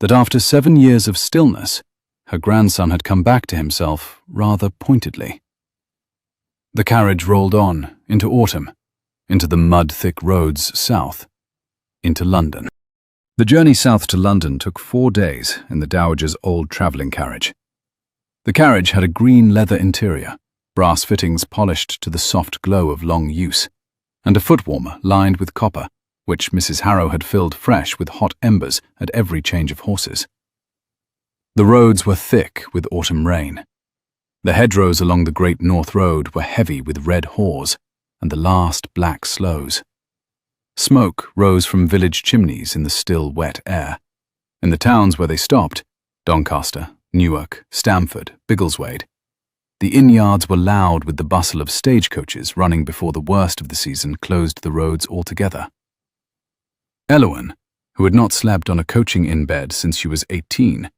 that after 7 years of stillness, her grandson had come back to himself rather pointedly. The carriage rolled on, into autumn, into the mud-thick roads south, into London. The journey south to London took 4 days in the Dowager's old travelling carriage. The carriage had a green leather interior, brass fittings polished to the soft glow of long use, and a foot-warmer lined with copper, which Mrs. Harrow had filled fresh with hot embers at every change of horses. The roads were thick with autumn rain. The hedgerows along the Great North Road were heavy with red haws and the last black sloes. Smoke rose from village chimneys in the still, wet air. In the towns where they stopped, Doncaster, Newark, Stamford, Biggleswade, The inn yards were loud with the bustle of stagecoaches running before the worst of the season closed the roads altogether. Eloin, who had not slept on a coaching inn bed since she was 18,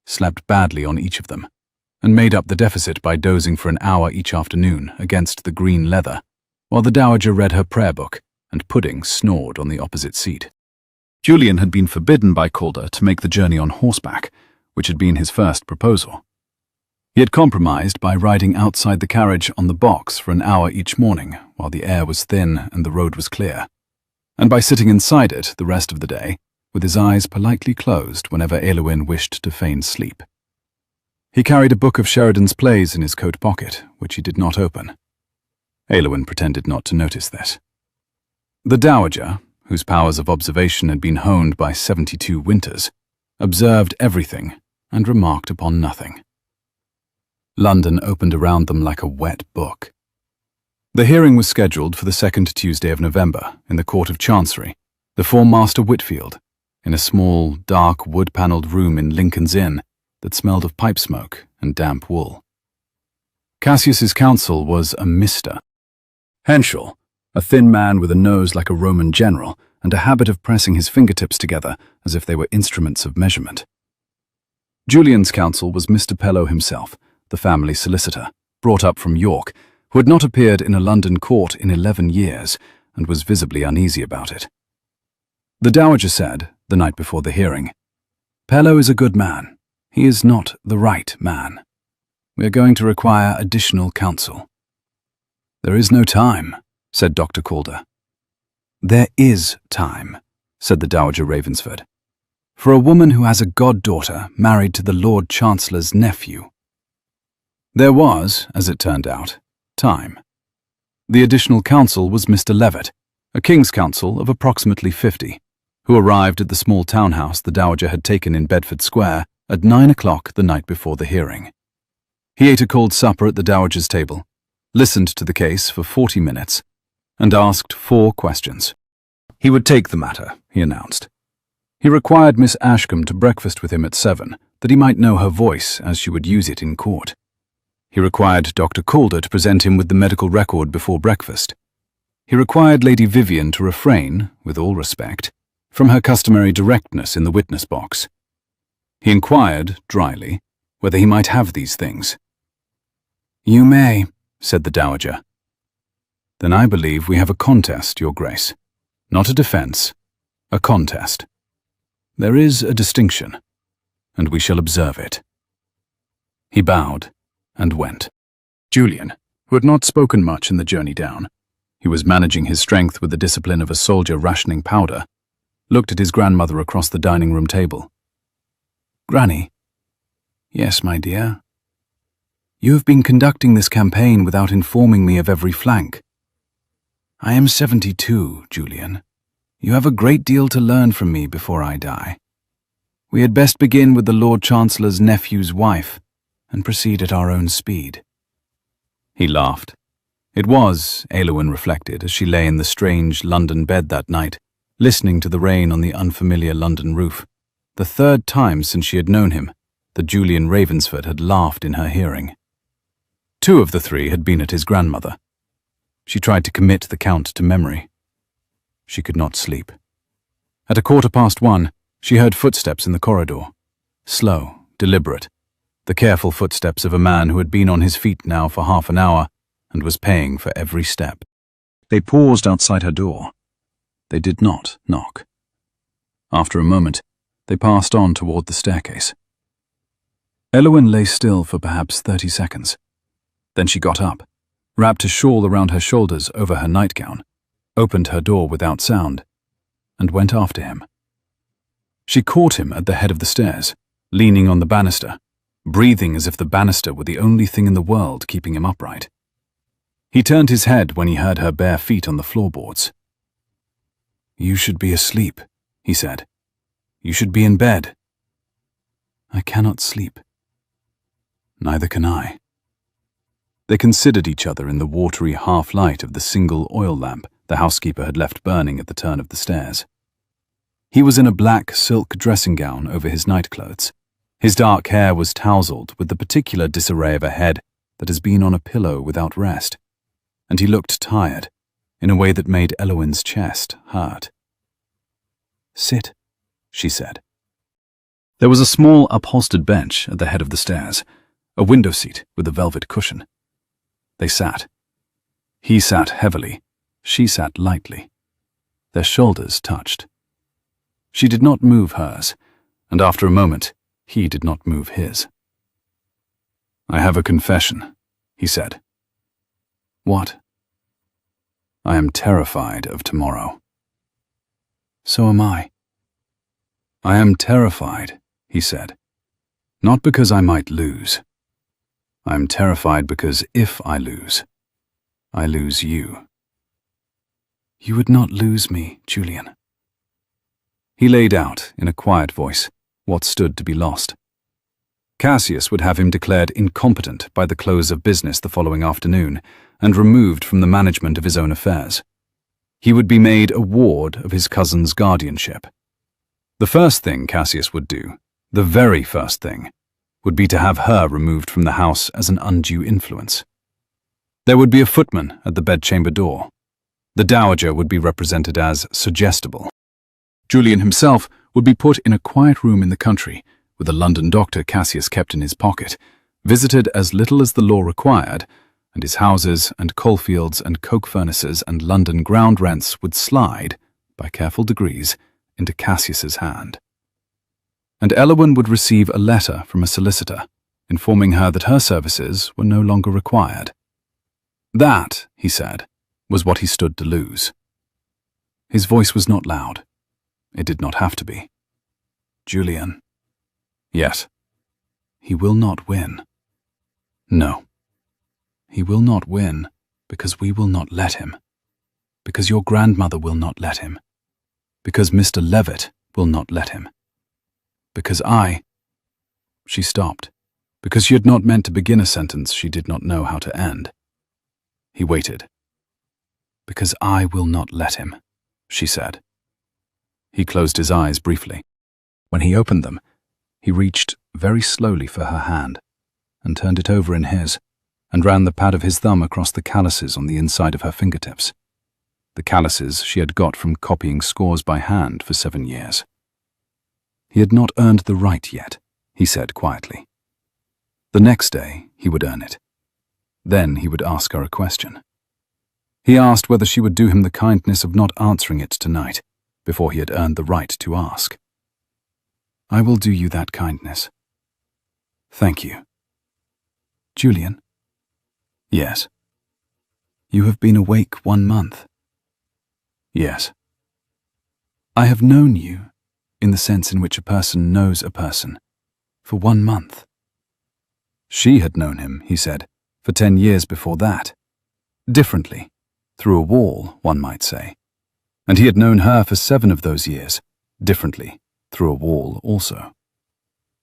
slept badly on each of them, and made up the deficit by dozing for an hour each afternoon against the green leather, while the dowager read her prayer book and Pudding snored on the opposite seat. Julian had been forbidden by Calder to make the journey on horseback, which had been his first proposal. He had compromised by riding outside the carriage on the box for an hour each morning while the air was thin and the road was clear, and by sitting inside it the rest of the day, with his eyes politely closed whenever Eloin wished to feign sleep. He carried a book of Sheridan's plays in his coat pocket, which he did not open. Eloin pretended not to notice this. The dowager, whose powers of observation had been honed by 72 winters, observed everything and remarked upon nothing. London opened around them like a wet book. The hearing was scheduled for the second Tuesday of November in the Court of Chancery, before Master Whitfield, in a small, dark, wood-panelled room in Lincoln's Inn that smelled of pipe smoke and damp wool. Cassius's counsel was a Mr. Henschel, a thin man with a nose like a Roman general and a habit of pressing his fingertips together as if they were instruments of measurement. Julian's counsel was Mr. Pellow himself, the family solicitor, brought up from York, who had not appeared in a London court in 11 years and was visibly uneasy about it. The dowager said, the night before the hearing, "Pellow is a good man. He is not the right man. We are going to require additional counsel." "There is no time," said Dr. Calder. "There is time," said the Dowager Ravensford, "for a woman who has a goddaughter married to the Lord Chancellor's nephew." There was, as it turned out, time. The additional counsel was Mr. Levitt, a King's Counsel of approximately 50, who arrived at the small townhouse the Dowager had taken in Bedford Square at 9 o'clock the night before the hearing. He ate a cold supper at the Dowager's table, listened to the case for 40 minutes, and asked 4 questions. He would take the matter, he announced. He required Miss Ashkam to breakfast with him at 7, that he might know her voice as she would use it in court. He required Dr. Calder to present him with the medical record before breakfast. He required Lady Vivian to refrain, with all respect, from her customary directness in the witness box. He inquired, dryly, whether he might have these things. "You may," said the Dowager. "Then I believe we have a contest, Your Grace. Not a defence, a contest. There is a distinction, and we shall observe it." He bowed and went. Julian, who had not spoken much in the journey down, he was managing his strength with the discipline of a soldier rationing powder, looked at his grandmother across the dining-room table. "Granny." "Yes, my dear." "You have been conducting this campaign without informing me of every flank." "I am 72, Julian. You have a great deal to learn from me before I die. We had best begin with the Lord Chancellor's nephew's wife and proceed at our own speed." He laughed. It was, Eloin reflected, as she lay in the strange London bed that night, listening to the rain on the unfamiliar London roof, the 3rd time since she had known him that Julian Ravensford had laughed in her hearing. 2 of the 3 had been at his grandmother. She tried to commit the count to memory. She could not sleep. At 1:15, she heard footsteps in the corridor. Slow, deliberate, the careful footsteps of a man who had been on his feet now for half an hour and was paying for every step. They paused outside her door. They did not knock. After a moment, they passed on toward the staircase. Eloin lay still for perhaps 30 seconds. Then she got up, wrapped a shawl around her shoulders over her nightgown, opened her door without sound, and went after him. She caught him at the head of the stairs, leaning on the banister, breathing as if the banister were the only thing in the world keeping him upright. He turned his head when he heard her bare feet on the floorboards. "You should be asleep," he said. "You should be in bed." "I cannot sleep." "Neither can I." They considered each other in the watery half-light of the single oil lamp the housekeeper had left burning at the turn of the stairs. He was in a black silk dressing gown over his nightclothes. His dark hair was tousled with the particular disarray of a head that has been on a pillow without rest, and he looked tired, in a way that made Eloin's chest hurt. "Sit," she said. There was a small upholstered bench at the head of the stairs, a window seat with a velvet cushion. They sat. He sat heavily, she sat lightly. Their shoulders touched. She did not move hers, and after a moment, he did not move his. "I have a confession," he said. "What?" "I am terrified of tomorrow." "So am I." "I am terrified," he said, "not because I might lose. I am terrified because if I lose you." "You would not lose me, Julian." He laid out, in a quiet voice, what stood to be lost. Cassius would have him declared incompetent by the close of business the following afternoon and removed from the management of his own affairs. He would be made a ward of his cousin's guardianship. The first thing Cassius would do, the very first thing, would be to have her removed from the house as an undue influence. There would be a footman at the bedchamber door. The dowager would be represented as suggestible. Julian himself would be put in a quiet room in the country, with a London doctor Cassius kept in his pocket, visited as little as the law required, and his houses and coalfields and coke furnaces and London ground rents would slide, by careful degrees, into Cassius's hand. And Eloin would receive a letter from a solicitor, informing her that her services were no longer required. That, he said, was what he stood to lose. His voice was not loud. It did not have to be. "Julian." "Yes." "He will not win." "No." "He will not win because we will not let him. Because your grandmother will not let him. Because Mr. Levitt will not let him. Because I—" She stopped, because she had not meant to begin a sentence she did not know how to end. He waited. "Because I will not let him," she said. He closed his eyes briefly. When he opened them, he reached very slowly for her hand and turned it over in his and ran the pad of his thumb across the calluses on the inside of her fingertips. The calluses she had got from copying scores by hand for 7 years. He had not earned the right yet, he said quietly. The next day he would earn it. Then he would ask her a question. He asked whether she would do him the kindness of not answering it tonight, before he had earned the right to ask. "I will do you that kindness." "Thank you." "Julian?" "Yes." "You have been awake 1 month." "Yes." "I have known you, in the sense in which a person knows a person, for 1 month." She had known him, he said, for 10 years before that. Differently, through a wall, one might say. And he had known her for 7 of those years, differently, through a wall also.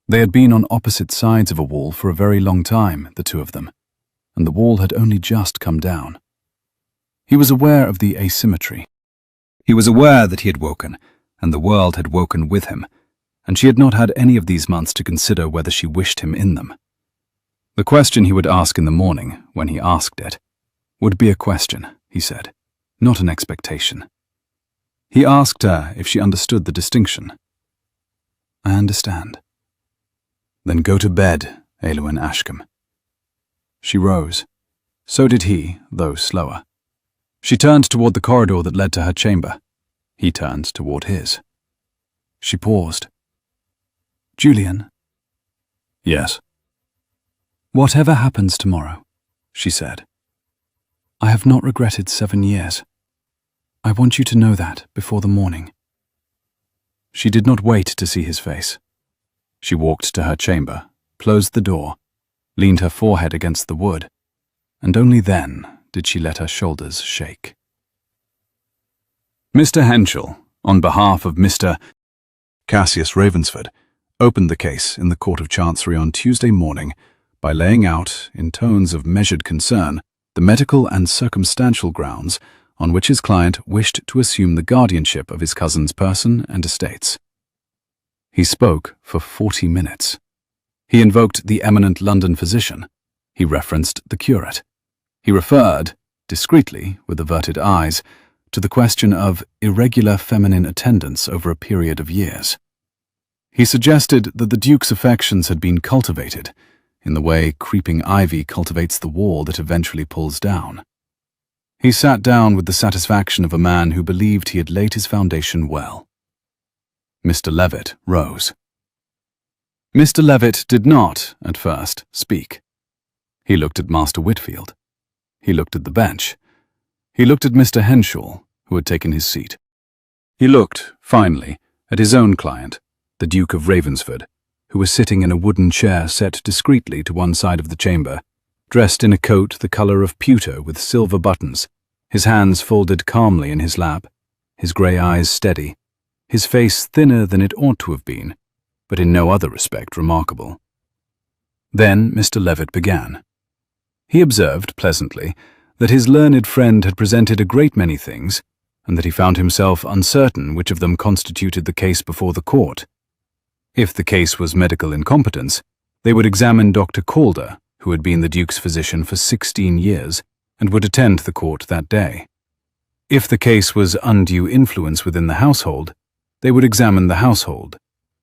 They had been on opposite sides of a wall for a very long time, the two of them, and the wall had only just come down. He was aware of the asymmetry. He was aware that he had woken, and the world had woken with him, and she had not had any of these months to consider whether she wished him in them. The question he would ask in the morning, when he asked it, would be a question, he said, not an expectation. He asked her if she understood the distinction. "I understand." "Then go to bed, Eloin Ashkam." She rose. So did he, though slower. She turned toward the corridor that led to her chamber. He turned toward his. She paused. "Julian?" "Yes." "Whatever happens tomorrow," she said, "I have not regretted 7 years. I want you to know that before the morning." She did not wait to see his face. She walked to her chamber, closed the door, leaned her forehead against the wood, and only then did she let her shoulders shake. Mr. Henschel, on behalf of Mr. Cassius Ravensford, opened the case in the Court of Chancery on Tuesday morning by laying out, in tones of measured concern, the medical and circumstantial grounds on which his client wished to assume the guardianship of his cousin's person and estates. He spoke for 40 minutes. He invoked the eminent London physician. He referenced the curate. He referred, discreetly, with averted eyes, to the question of irregular feminine attendance over a period of years. He suggested that the Duke's affections had been cultivated, in the way creeping ivy cultivates the wall that eventually pulls down. He sat down with the satisfaction of a man who believed he had laid his foundation well. Mr. Levitt rose. Mr. Levitt did not, at first, speak. He looked at Master Whitfield. He looked at the bench. He looked at Mr. Henshaw, who had taken his seat. He looked, finally, at his own client, the Duke of Ravensford, who was sitting in a wooden chair set discreetly to one side of the chamber, dressed in a coat the colour of pewter with silver buttons, his hands folded calmly in his lap, his grey eyes steady, his face thinner than it ought to have been, but in no other respect remarkable. Then Mr. Levitt began. He observed, pleasantly, that his learned friend had presented a great many things, and that he found himself uncertain which of them constituted the case before the court. If the case was medical incompetence, they would examine Dr. Calder, who had been the Duke's physician for 16 years, and would attend the court that day. If the case was undue influence within the household, they would examine the household,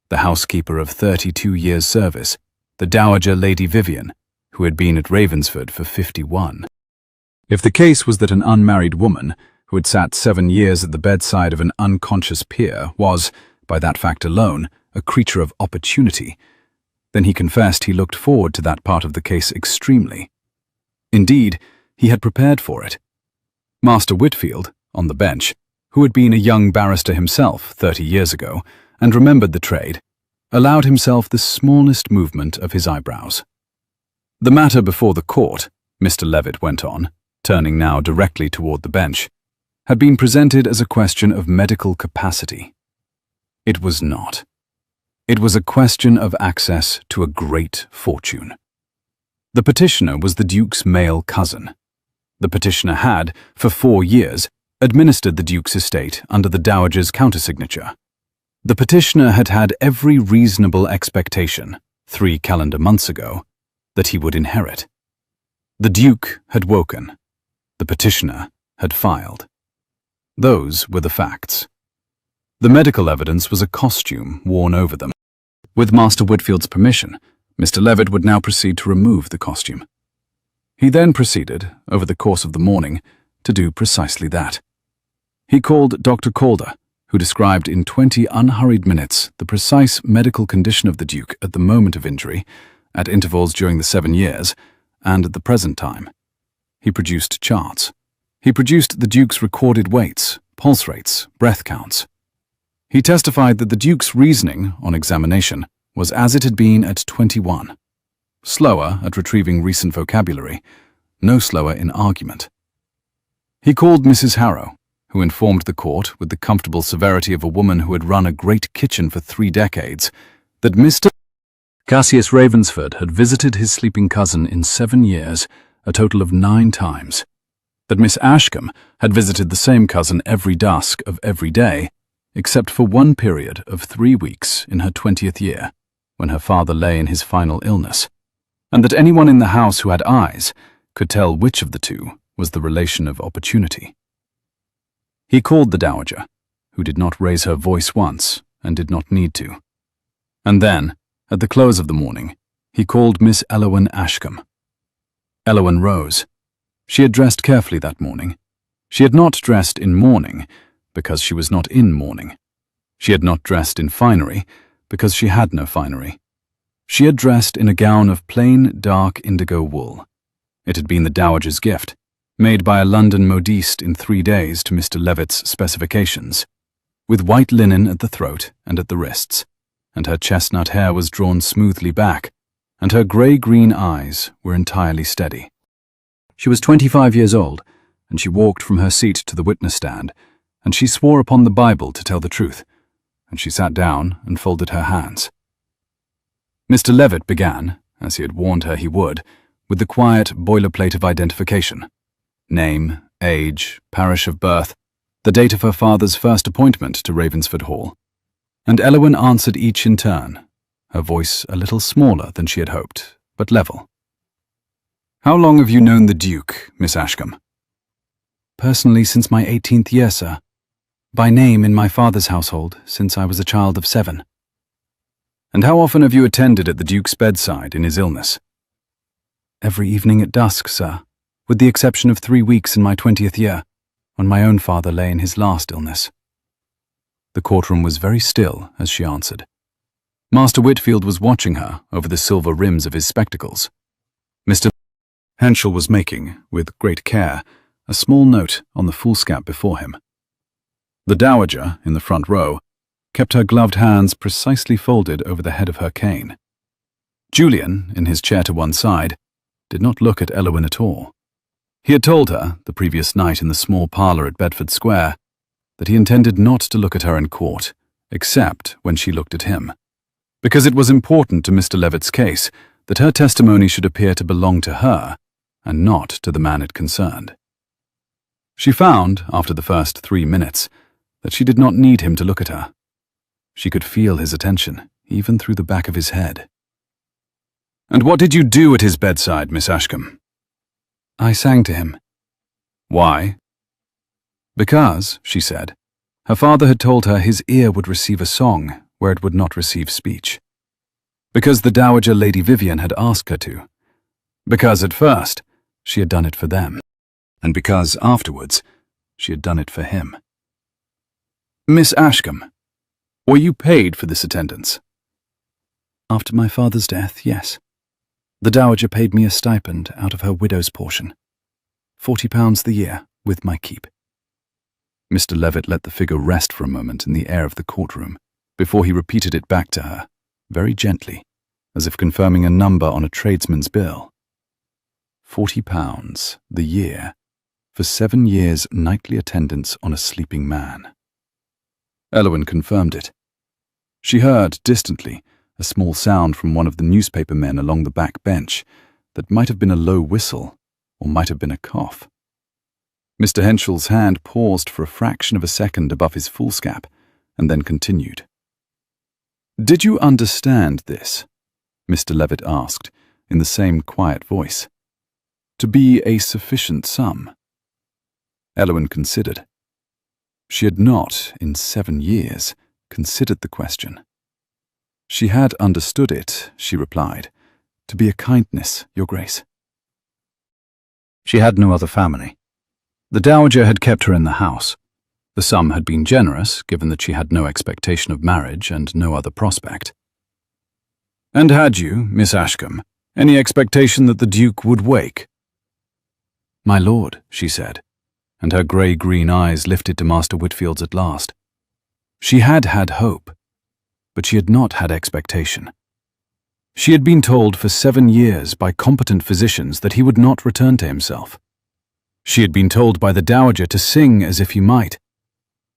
the housekeeper of 32 years' service, the Dowager Lady Vivian, who had been at Ravensford for 51. If the case was that an unmarried woman, who had sat 7 years at the bedside of an unconscious peer, was, by that fact alone, a creature of opportunity, then he confessed he looked forward to that part of the case extremely. Indeed, he had prepared for it. Master Whitfield, on the bench, who had been a young barrister himself 30 years ago, and remembered the trade, allowed himself the smallest movement of his eyebrows. The matter before the court, Mr. Levitt went on, turning now directly toward the bench, had been presented as a question of medical capacity. It was not. It was a question of access to a great fortune. The petitioner was the Duke's male cousin. The petitioner had, for 4 years, administered the Duke's estate under the Dowager's countersignature. The petitioner had had every reasonable expectation, 3 calendar months ago, that he would inherit. The Duke had woken. The petitioner had filed. Those were the facts. The medical evidence was a costume worn over them. With Master Whitfield's permission, Mr. Levitt would now proceed to remove the costume. He then proceeded, over the course of the morning, to do precisely that. He called Dr. Calder, who described in 20 unhurried minutes the precise medical condition of the Duke at the moment of injury, at intervals during the 7 years, and at the present time. He produced charts. He produced the Duke's recorded weights, pulse rates, breath counts. He testified that the Duke's reasoning, on examination, was as it had been at 21. Slower at retrieving recent vocabulary, no slower in argument. He called Mrs. Harrow, who informed the court, with the comfortable severity of a woman who had run a great kitchen for 3 decades, that Mr. Cassius Ravensford had visited his sleeping cousin in 7 years, a total of 9 times. That Miss Ashkam had visited the same cousin every dusk of every day, except for one period of 3 weeks in her 20th year, when her father lay in his final illness, and that anyone in the house who had eyes could tell which of the two was the relation of opportunity. He called the Dowager, who did not raise her voice once and did not need to. And then, at the close of the morning, he called Miss Eloin Ashkam. Eloin rose. She had dressed carefully that morning. She had not dressed in mourning, because she was not in mourning. She had not dressed in finery, because she had no finery. She had dressed in a gown of plain, dark indigo wool. It had been the Dowager's gift, made by a London modiste in 3 days to Mr. Levitt's specifications, with white linen at the throat and at the wrists, and her chestnut hair was drawn smoothly back, and her grey-green eyes were entirely steady. She was 25 years old, and she walked from her seat to the witness stand, and she swore upon the Bible to tell the truth, and she sat down and folded her hands. Mr. Levitt began, as he had warned her he would, with the quiet boilerplate of identification. Name, age, parish of birth, the date of her father's first appointment to Ravensford Hall. And Eloin answered each in turn, her voice a little smaller than she had hoped, but level. How long have you known the Duke, Miss Ashkam? Personally, since my 18th year, sir. By name in my father's household, since I was a child of 7. And how often have you attended at the Duke's bedside in his illness? Every evening at dusk, sir, with the exception of 3 weeks in my 20th year, when my own father lay in his last illness. The courtroom was very still as she answered. Master Whitfield was watching her over the silver rims of his spectacles. Mr. Henschel was making, with great care, a small note on the foolscap before him. The dowager, in the front row, kept her gloved hands precisely folded over the head of her cane. Julian, in his chair to one side, did not look at Eloin at all. He had told her, the previous night in the small parlour at Bedford Square, that he intended not to look at her in court, except when she looked at him, because it was important to Mr. Levitt's case that her testimony should appear to belong to her and not to the man it concerned. She found, after the first 3 minutes, that she did not need him to look at her. She could feel his attention, even through the back of his head. And what did you do at his bedside, Miss Ashkam? I sang to him. Why? Because, she said, her father had told her his ear would receive a song where it would not receive speech. Because the Dowager Lady Vivian had asked her to. Because at first she had done it for them, and because afterwards she had done it for him. Miss Ashkam, were you paid for this attendance? After my father's death, yes. The Dowager paid me a stipend out of her widow's portion. £40 the year, with my keep. Mr. Levitt let the figure rest for a moment in the air of the courtroom, before he repeated it back to her, very gently, as if confirming a number on a tradesman's bill. £40 the year, for 7 years' nightly attendance on a sleeping man. Eloin confirmed it. She heard, distantly, a small sound from one of the newspaper men along the back bench that might have been a low whistle or might have been a cough. Mr. Henschel's hand paused for a fraction of a second above his foolscap and then continued. Did you understand this? Mr. Levitt asked, in the same quiet voice. To be a sufficient sum? Eloin considered. She had not, in 7 years, considered the question. She had understood it, she replied, to be a kindness, Your Grace. She had no other family. The Dowager had kept her in the house. The sum had been generous, given that she had no expectation of marriage and no other prospect. And had you, Miss Ashkam, any expectation that the Duke would wake? My lord, she said, and her grey-green eyes lifted to Master Whitfield's at last. She had had hope, but she had not had expectation. She had been told for 7 years by competent physicians that he would not return to himself. She had been told by the Dowager to sing as if he might,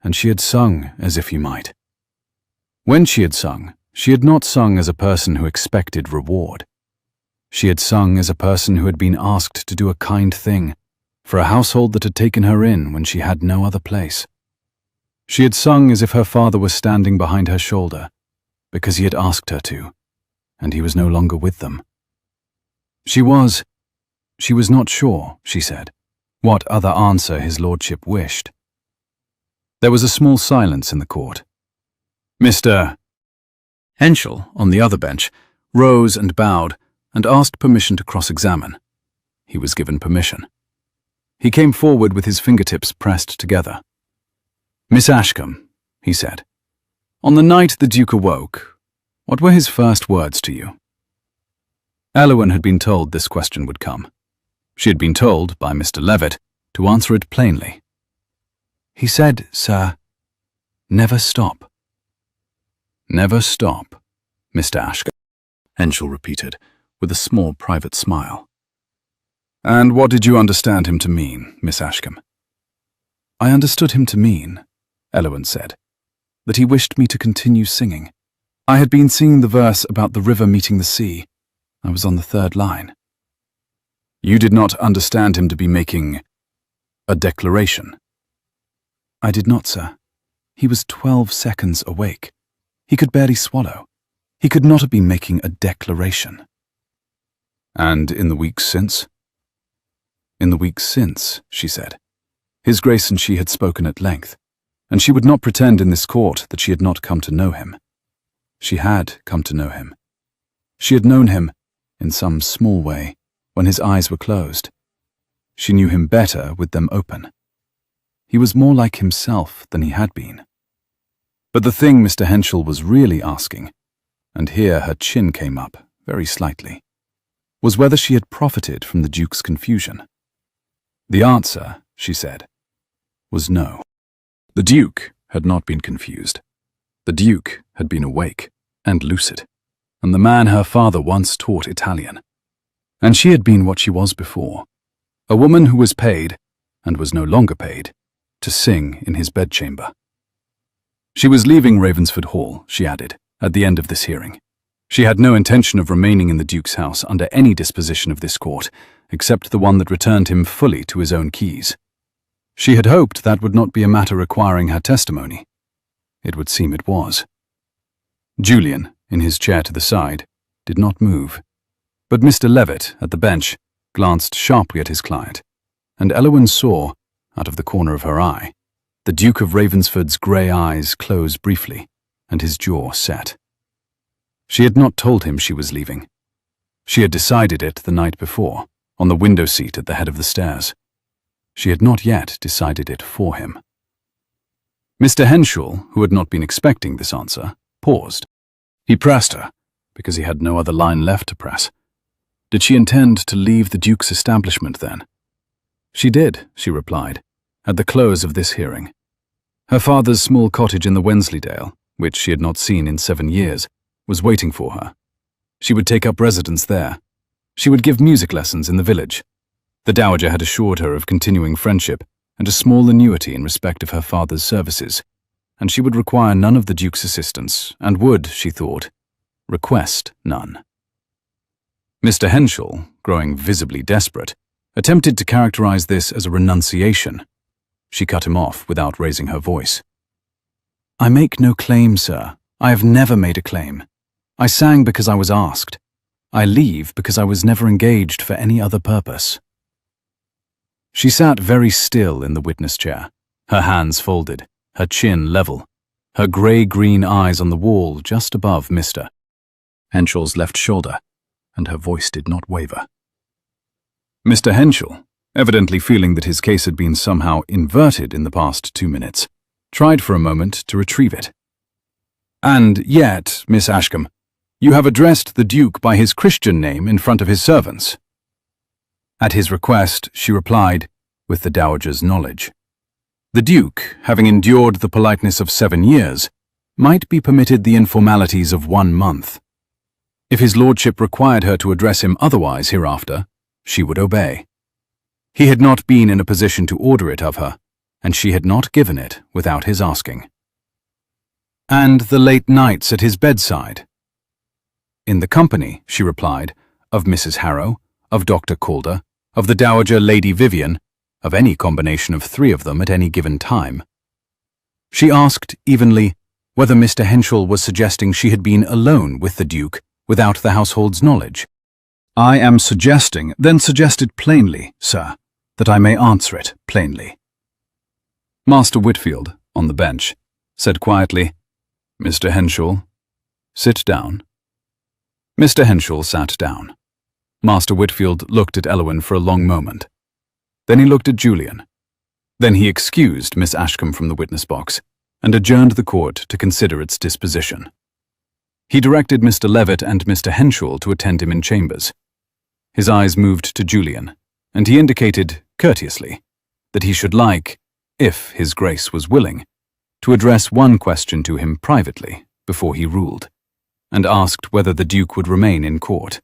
and she had sung as if he might. When she had sung, she had not sung as a person who expected reward. She had sung as a person who had been asked to do a kind thing, for a household that had taken her in when she had no other place. She had sung as if her father was standing behind her shoulder, because he had asked her to, and he was no longer with them. She was not sure, she said, what other answer his lordship wished. There was a small silence in the court. Mr. Henschel, on the other bench, rose and bowed and asked permission to cross-examine. He was given permission. He came forward with his fingertips pressed together. Miss Ashkam, he said, on the night the Duke awoke, what were his first words to you? Eloin had been told this question would come. She had been told, by Mr. Levitt, to answer it plainly. He said, sir, never stop. Never stop, Mr. Ashkam, Henschel repeated, with a small private smile. And what did you understand him to mean, Miss Ashkam? I understood him to mean, Eloin said, that he wished me to continue singing. I had been singing the verse about the river meeting the sea. I was on the 3rd line. You did not understand him to be making a declaration? I did not, sir. He was 12 seconds awake. He could barely swallow. He could not have been making a declaration. And in the weeks since? In the weeks since, she said, His Grace and she had spoken at length, and she would not pretend in this court that she had not come to know him. She had come to know him. She had known him, in some small way, when his eyes were closed. She knew him better with them open. He was more like himself than he had been. But the thing Mr. Henschel was really asking, and here her chin came up very slightly, was whether she had profited from the Duke's confusion. The answer, she said, was no. The Duke had not been confused. The Duke had been awake and lucid, and the man her father once taught Italian. And she had been what she was before, a woman who was paid, and was no longer paid, to sing in his bedchamber. She was leaving Ravensford Hall, she added, at the end of this hearing. She had no intention of remaining in the Duke's house under any disposition of this court, except the one that returned him fully to his own keys. She had hoped that would not be a matter requiring her testimony. It would seem it was. Julian, in his chair to the side, did not move, but Mr. Levitt, at the bench, glanced sharply at his client, and Eloin saw, out of the corner of her eye, the Duke of Ravensford's grey eyes close briefly, and his jaw set. She had not told him she was leaving. She had decided it the night before, on the window seat at the head of the stairs. She had not yet decided it for him. Mr. Henschel, who had not been expecting this answer, paused. He pressed her, because he had no other line left to press. Did she intend to leave the Duke's establishment then? She did, she replied, at the close of this hearing. Her father's small cottage in the Wensleydale, which she had not seen in 7 years, was waiting for her. She would take up residence there. She would give music lessons in the village. The Dowager had assured her of continuing friendship and a small annuity in respect of her father's services, and she would require none of the Duke's assistance, and would, she thought, request none. Mr. Henschel, growing visibly desperate, attempted to characterize this as a renunciation. She cut him off without raising her voice. I make no claim, sir. I have never made a claim. I sang because I was asked. I leave because I was never engaged for any other purpose. She sat very still in the witness chair, her hands folded, her chin level, her grey-green eyes on the wall just above Mr. Henschel's left shoulder, and her voice did not waver. Mr. Henschel, evidently feeling that his case had been somehow inverted in the past 2 minutes, tried for a moment to retrieve it. And yet, Miss Ashkam, you have addressed the Duke by his Christian name in front of his servants. At his request, she replied, with the Dowager's knowledge. The Duke, having endured the politeness of 7 years, might be permitted the informalities of 1 month. If his lordship required her to address him otherwise hereafter, she would obey. He had not been in a position to order it of her, and she had not given it without his asking. And the late nights at his bedside? In the company, she replied, of Mrs. Harrow, of Dr. Calder, of the Dowager Lady Vivian, of any combination of 3 of them at any given time. She asked, evenly, whether Mr. Henschel was suggesting she had been alone with the Duke without the household's knowledge. I am suggesting, then suggest it plainly, sir, that I may answer it plainly. Master Whitfield, on the bench, said quietly, Mr. Henschel, sit down. Mr. Henschel sat down. Master Whitfield looked at Eloin for a long moment. Then he looked at Julian. Then he excused Miss Ashkam from the witness box and adjourned the court to consider its disposition. He directed Mr. Levitt and Mr. Henschel to attend him in chambers. His eyes moved to Julian, and he indicated, courteously, that he should like, if his Grace was willing, to address one question to him privately before he ruled, and asked whether the Duke would remain in court.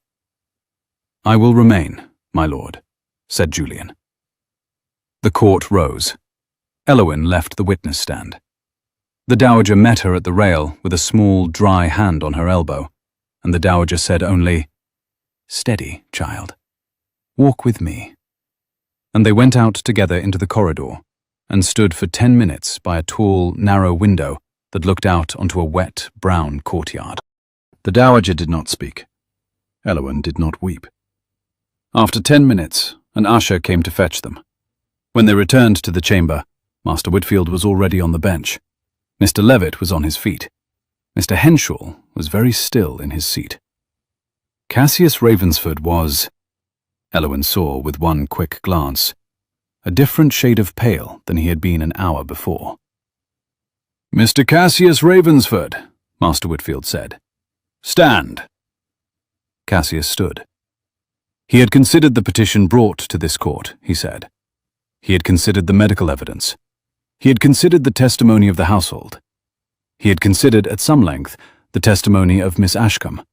I will remain, my lord, said Julian. The court rose. Eloin left the witness stand. The Dowager met her at the rail with a small, dry hand on her elbow, and the Dowager said only, Steady, child. Walk with me. And they went out together into the corridor, and stood for 10 minutes by a tall, narrow window that looked out onto a wet, brown courtyard. The Dowager did not speak. Eloin did not weep. After 10 minutes, An usher came to fetch them. When they returned to the chamber, Master Whitfield was already on the bench. Mr. Levitt was on his feet. Mr. Henshaw was very still in his seat. Cassius Ravensford was, Eloin saw with one quick glance, a different shade of pale than he had been an hour before. "Mr. Cassius Ravensford," Master Whitfield said. "Stand." Cassius stood. He had considered the petition brought to this court, he said. He had considered the medical evidence. He had considered the testimony of the household. He had considered at some length the testimony of Miss Ashkam.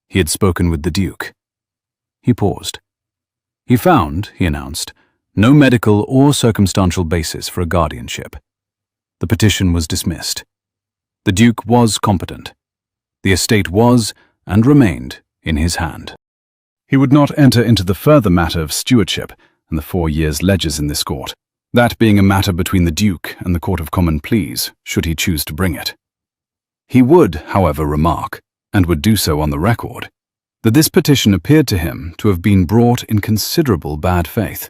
He had spoken with the Duke. He paused. He found, he announced, no medical or circumstantial basis for a guardianship. The petition was dismissed. The Duke was competent. The estate was, and remained, in his hand. He would not enter into the further matter of stewardship and the 4 years' ledgers in this court, that being a matter between the Duke and the Court of Common Pleas, should he choose to bring it. He would, however, remark, and would do so on the record, that this petition appeared to him to have been brought in considerable bad faith.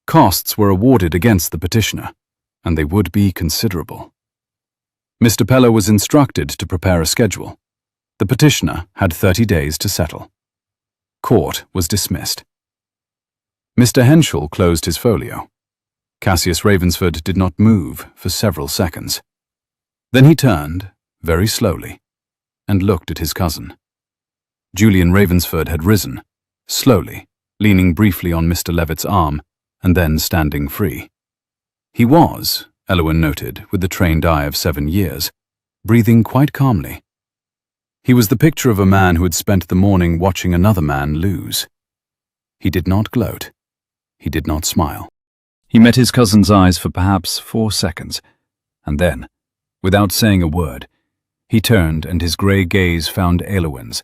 Costs were awarded against the petitioner, and they would be considerable. Mr. Peller was instructed to prepare a schedule. The petitioner had 30 days to settle. Court was dismissed. Mr. Henshaw closed his folio. Cassius Ravensford did not move for several seconds. Then he turned, very slowly, and looked at his cousin. Julian Ravensford had risen, slowly, leaning briefly on Mr. Levitt's arm, and then standing free. He was, Eloin noted with the trained eye of 7 years, breathing quite calmly. He was the picture of a man who had spent the morning watching another man lose. He did not gloat. He did not smile. He met his cousin's eyes for perhaps 4 seconds, and then, without saying a word, he turned and his grey gaze found Eloin's,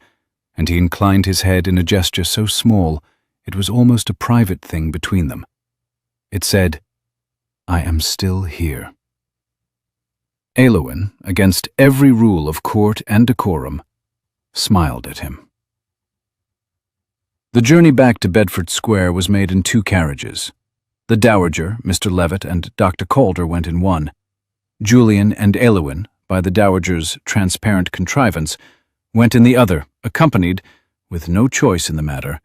and he inclined his head in a gesture so small it was almost a private thing between them. It said, "I am still here." Eloin, against every rule of court and decorum, smiled at him. The journey back to Bedford Square was made in 2 carriages. The Dowager, Mr. Levitt, and Dr. Calder went in one. Julian and Eloin, by the Dowager's transparent contrivance, went in the other, accompanied, with no choice in the matter,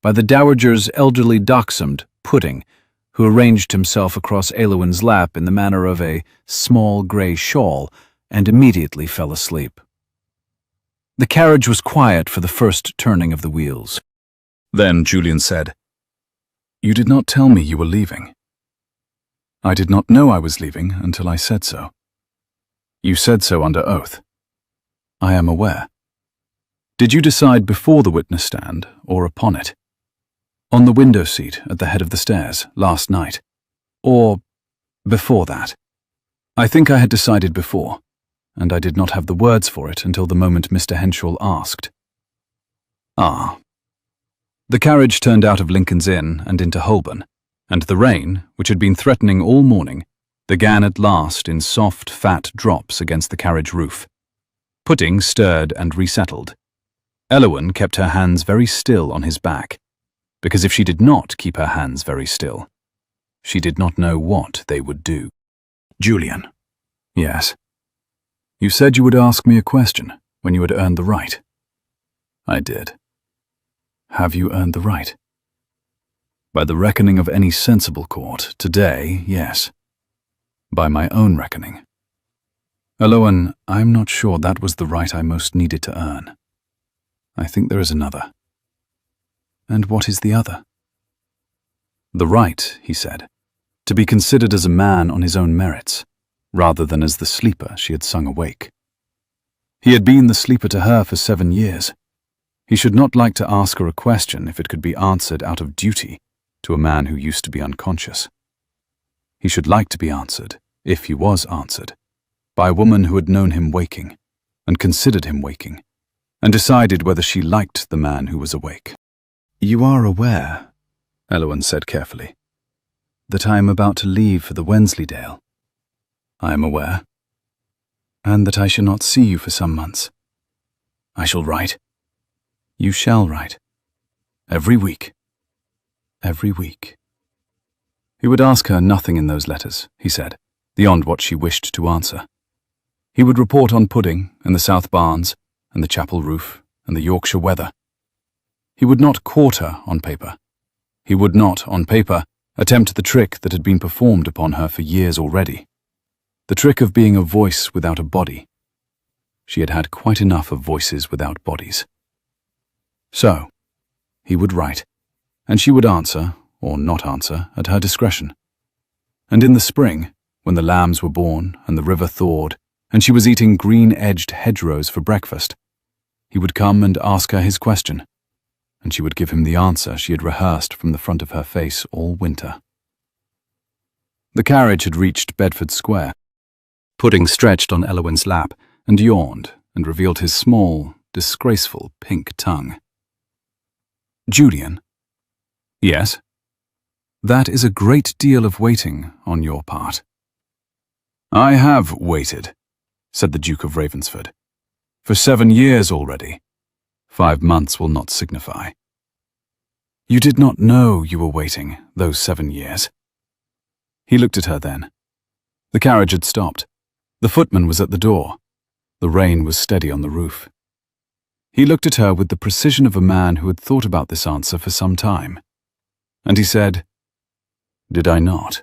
by the Dowager's elderly dachshund, Pudding, who arranged himself across Eloin's lap in the manner of a small grey shawl, and immediately fell asleep. The carriage was quiet for the first turning of the wheels. Then Julian said, "You did not tell me you were leaving." "I did not know I was leaving until I said so." "You said so under oath." "I am aware." "Did you decide before the witness stand or upon it?" "On the window seat at the head of the stairs last night. Or before that." "I think I had decided before, and I did not have the words for it until the moment Mr. Henshaw asked." "Ah." The carriage turned out of Lincoln's Inn and into Holborn, and the rain, which had been threatening all morning, began at last in soft, fat drops against the carriage roof. Pudding stirred and resettled. Eloin kept her hands very still on his back, because if she did not keep her hands very still, she did not know what they would do. "Julian." "Yes." "You said you would ask me a question when you had earned the right." "I did." "Have you earned the right?" "By the reckoning of any sensible court, today, yes. By my own reckoning. Eloin, I am not sure that was the right I most needed to earn. I think there is another." "And what is the other?" "The right," he said, "to be considered as a man on his own merits, rather than as the sleeper she had sung awake." He had been the sleeper to her for 7 years. He should not like to ask her a question if it could be answered out of duty to a man who used to be unconscious. He should like to be answered, if he was answered, by a woman who had known him waking, and considered him waking, and decided whether she liked the man who was awake. "You are aware," Eloin said carefully, "that I am about to leave for the Wensleydale." "I am aware." "And that I shall not see you for some months." "I shall write." "You shall write." "Every week." every week. He would ask her nothing in those letters, he said, beyond what she wished to answer. He would report on pudding and the South Barns and the chapel roof and the Yorkshire weather. He would not court her on paper. He would not, on paper, attempt the trick that had been performed upon her for years already. The trick of being a voice without a body. She had had quite enough of voices without bodies. So, he would write, and she would answer, or not answer, at her discretion. And in the spring, when the lambs were born and the river thawed, and she was eating green-edged hedgerows for breakfast, he would come and ask her his question, and she would give him the answer she had rehearsed from the front of her face all winter. The carriage had reached Bedford Square. Pudding stretched on Eloin's lap and yawned and revealed his small, disgraceful pink tongue. "Julian." "Yes?" "That is a great deal of waiting on your part." "I have waited," said the Duke of Ravensford, "for 7 years already. 5 months will not signify." "You did not know you were waiting those 7 years." He looked at her then. The carriage had stopped. The footman was at the door. The rain was steady on the roof. He looked at her with the precision of a man who had thought about this answer for some time. And he said, "Did I not?"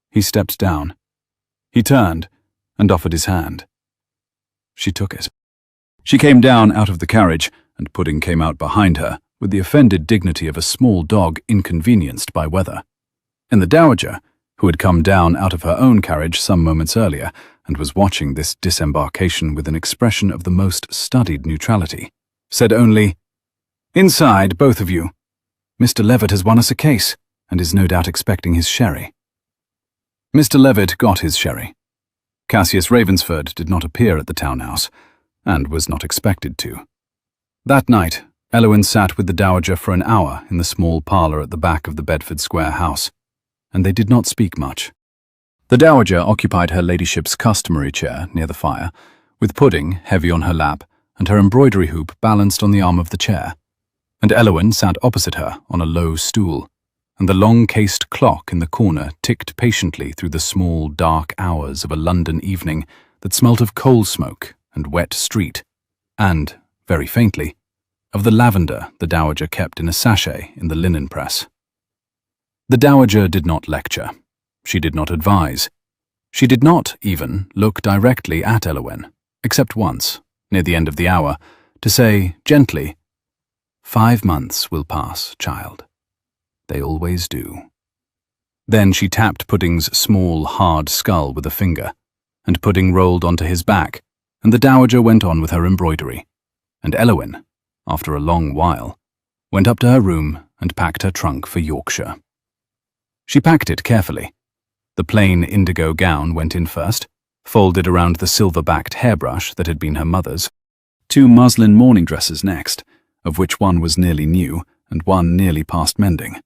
He stepped down. He turned and offered his hand. She took it. She came down out of the carriage, and Pudding came out behind her with the offended dignity of a small dog inconvenienced by weather. And the dowager, who had come down out of her own carriage some moments earlier and was watching this disembarkation with an expression of the most studied neutrality, said only, "Inside, both of you. Mr. Levitt has won us a case, and is no doubt expecting his sherry." Mr. Levitt got his sherry. Cassius Ravensford did not appear at the townhouse, and was not expected to. That night, Eloin sat with the dowager for an hour in the small parlour at the back of the Bedford Square house, and they did not speak much. The dowager occupied her ladyship's customary chair near the fire, with Pudding heavy on her lap and her embroidery hoop balanced on the arm of the chair, and Eloin sat opposite her on a low stool, and the long-cased clock in the corner ticked patiently through the small, dark hours of a London evening that smelt of coal smoke and wet street, and, very faintly, of the lavender the dowager kept in a sachet in the linen press. The dowager did not lecture. She did not advise. She did not, even, look directly at Eloin, except once, near the end of the hour, to say, gently, "5 months will pass, child. They always do." Then she tapped Pudding's small, hard skull with a finger, and Pudding rolled onto his back, and the dowager went on with her embroidery, and Eloin, after a long while, went up to her room and packed her trunk for Yorkshire. She packed it carefully. The plain indigo gown went in first, folded around the silver-backed hairbrush that had been her mother's. 2 muslin morning dresses next, of which one was nearly new and one nearly past mending.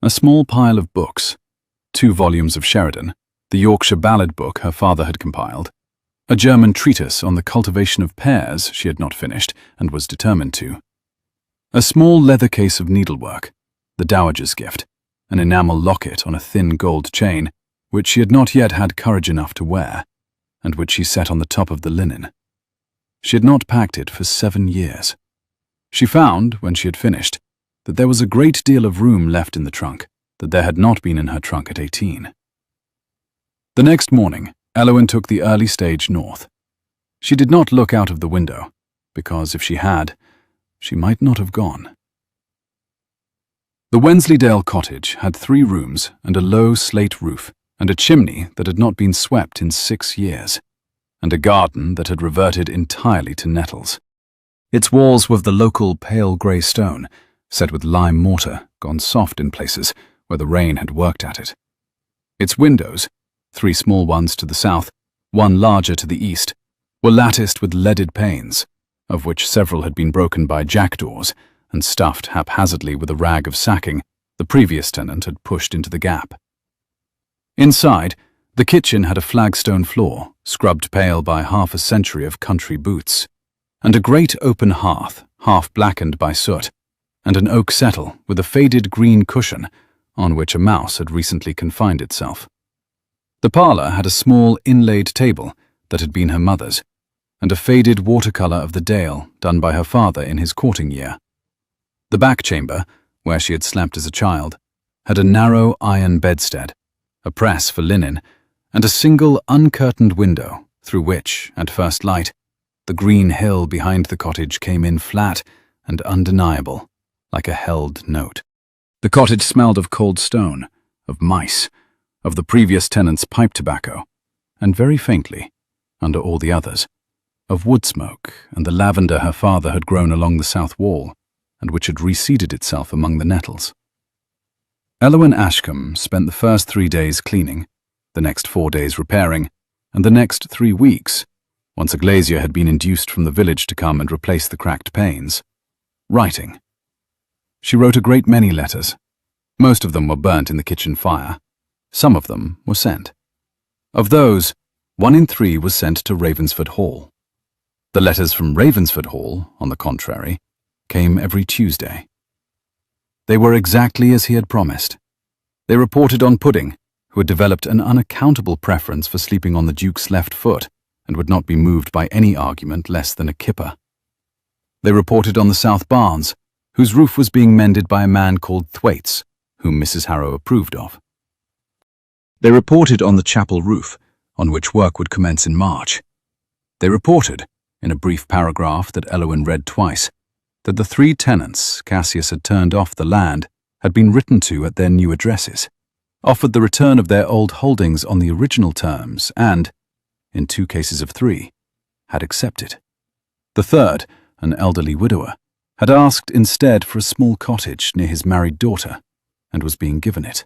A small pile of books, 2 volumes of Sheridan, the Yorkshire ballad book her father had compiled, a German treatise on the cultivation of pears she had not finished and was determined to, a small leather case of needlework, the dowager's gift, an enamel locket on a thin gold chain, which she had not yet had courage enough to wear, and which she set on the top of the linen. She had not packed it for 7 years. She found, when she had finished, that there was a great deal of room left in the trunk that there had not been in her trunk at 18. The next morning, Eloin took the early stage north. She did not look out of the window, because if she had, she might not have gone. The Wensleydale cottage had 3 rooms and a low slate roof, and a chimney that had not been swept in 6 years, and a garden that had reverted entirely to nettles. Its walls were of the local pale grey stone, set with lime mortar, gone soft in places where the rain had worked at it. Its windows, 3 small ones to the south, 1 larger to the east, were latticed with leaded panes, of which several had been broken by jackdaws and stuffed haphazardly with a rag of sacking the previous tenant had pushed into the gap. Inside, the kitchen had a flagstone floor, scrubbed pale by half a century of country boots, and a great open hearth, half blackened by soot, and an oak settle with a faded green cushion on which a mouse had recently confined itself. The parlour had a small inlaid table that had been her mother's, and a faded watercolour of the Dale done by her father in his courting year. The back chamber, where she had slept as a child, had a narrow iron bedstead, a press for linen, and a single uncurtained window through which, at first light, the green hill behind the cottage came in flat and undeniable, like a held note. The cottage smelled of cold stone, of mice, of the previous tenant's pipe tobacco, and very faintly, under all the others, of wood smoke and the lavender her father had grown along the south wall, and which had reseeded itself among the nettles. Eloin Ashkam spent the first 3 days cleaning, the next 4 days repairing, and the next 3 weeks, once a glazier had been induced from the village to come and replace the cracked panes, writing. She wrote a great many letters. Most of them were burnt in the kitchen fire. Some of them were sent. Of those, 1 in 3 was sent to Ravensford Hall. The letters from Ravensford Hall, on the contrary, came every Tuesday. They were exactly as he had promised. They reported on Pudding, who had developed an unaccountable preference for sleeping on the Duke's left foot and would not be moved by any argument less than a kipper. They reported on the South Barns, whose roof was being mended by a man called Thwaites, whom Mrs. Harrow approved of. They reported on the chapel roof, on which work would commence in March. They reported, in a brief paragraph that Eloin read twice, that the 3 tenants Cassius had turned off the land had been written to at their new addresses, offered the return of their old holdings on the original terms and, in 2 cases of 3, had accepted. The third, an elderly widower, had asked instead for a small cottage near his married daughter, and was being given it.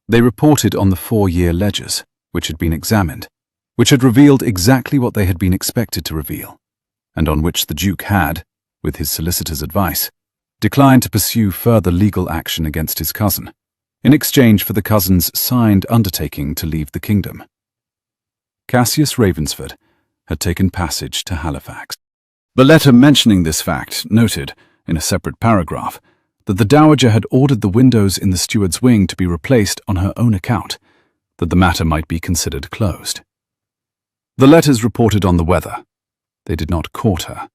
They reported on the 4-year ledgers, which had been examined, which had revealed exactly what they had been expected to reveal, and on which the Duke had, with his solicitor's advice, declined to pursue further legal action against his cousin, in exchange for the cousin's signed undertaking to leave the kingdom. Cassius Ravensford had taken passage to Halifax. The letter mentioning this fact noted, in a separate paragraph, that the Dowager had ordered the windows in the steward's wing to be replaced on her own account, that the matter might be considered closed. The letters reported on the weather. They did not court her.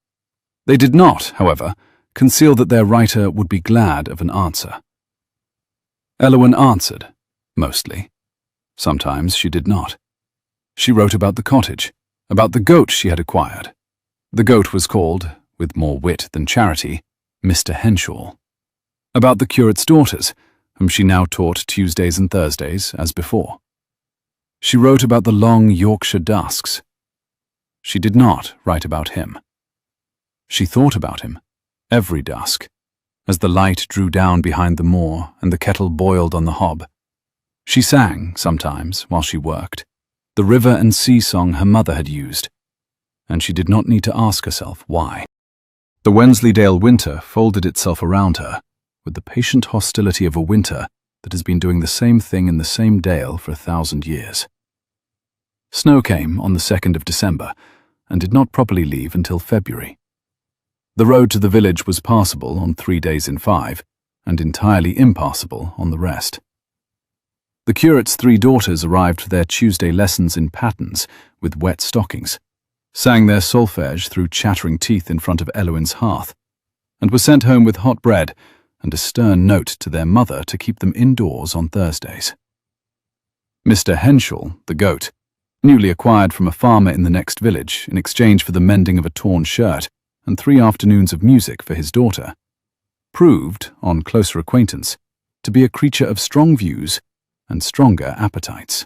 They did not, however, conceal that their writer would be glad of an answer. Eloin answered, mostly. Sometimes she did not. She wrote about the cottage, about the goat she had acquired. The goat was called, with more wit than charity, Mr. Henshaw. About the curate's daughters, whom she now taught Tuesdays and Thursdays, as before. She wrote about the long Yorkshire dusks. She did not write about him. She thought about him, every dusk, as the light drew down behind the moor and the kettle boiled on the hob. She sang, sometimes, while she worked, the river and sea song her mother had used, and she did not need to ask herself why. The Wensleydale winter folded itself around her, with the patient hostility of a winter that has been doing the same thing in the same dale for 1,000 years. Snow came on the 2nd of December, and did not properly leave until February. The road to the village was passable on 3 days in 5, and entirely impassable on the rest. The curate's 3 daughters arrived for their Tuesday lessons in patterns with wet stockings, sang their solfege through chattering teeth in front of Eloin's hearth, and were sent home with hot bread and a stern note to their mother to keep them indoors on Thursdays. Mr. Henshaw, the goat, newly acquired from a farmer in the next village in exchange for the mending of a torn shirt and 3 afternoons of music for his daughter, proved, on closer acquaintance, to be a creature of strong views and stronger appetites.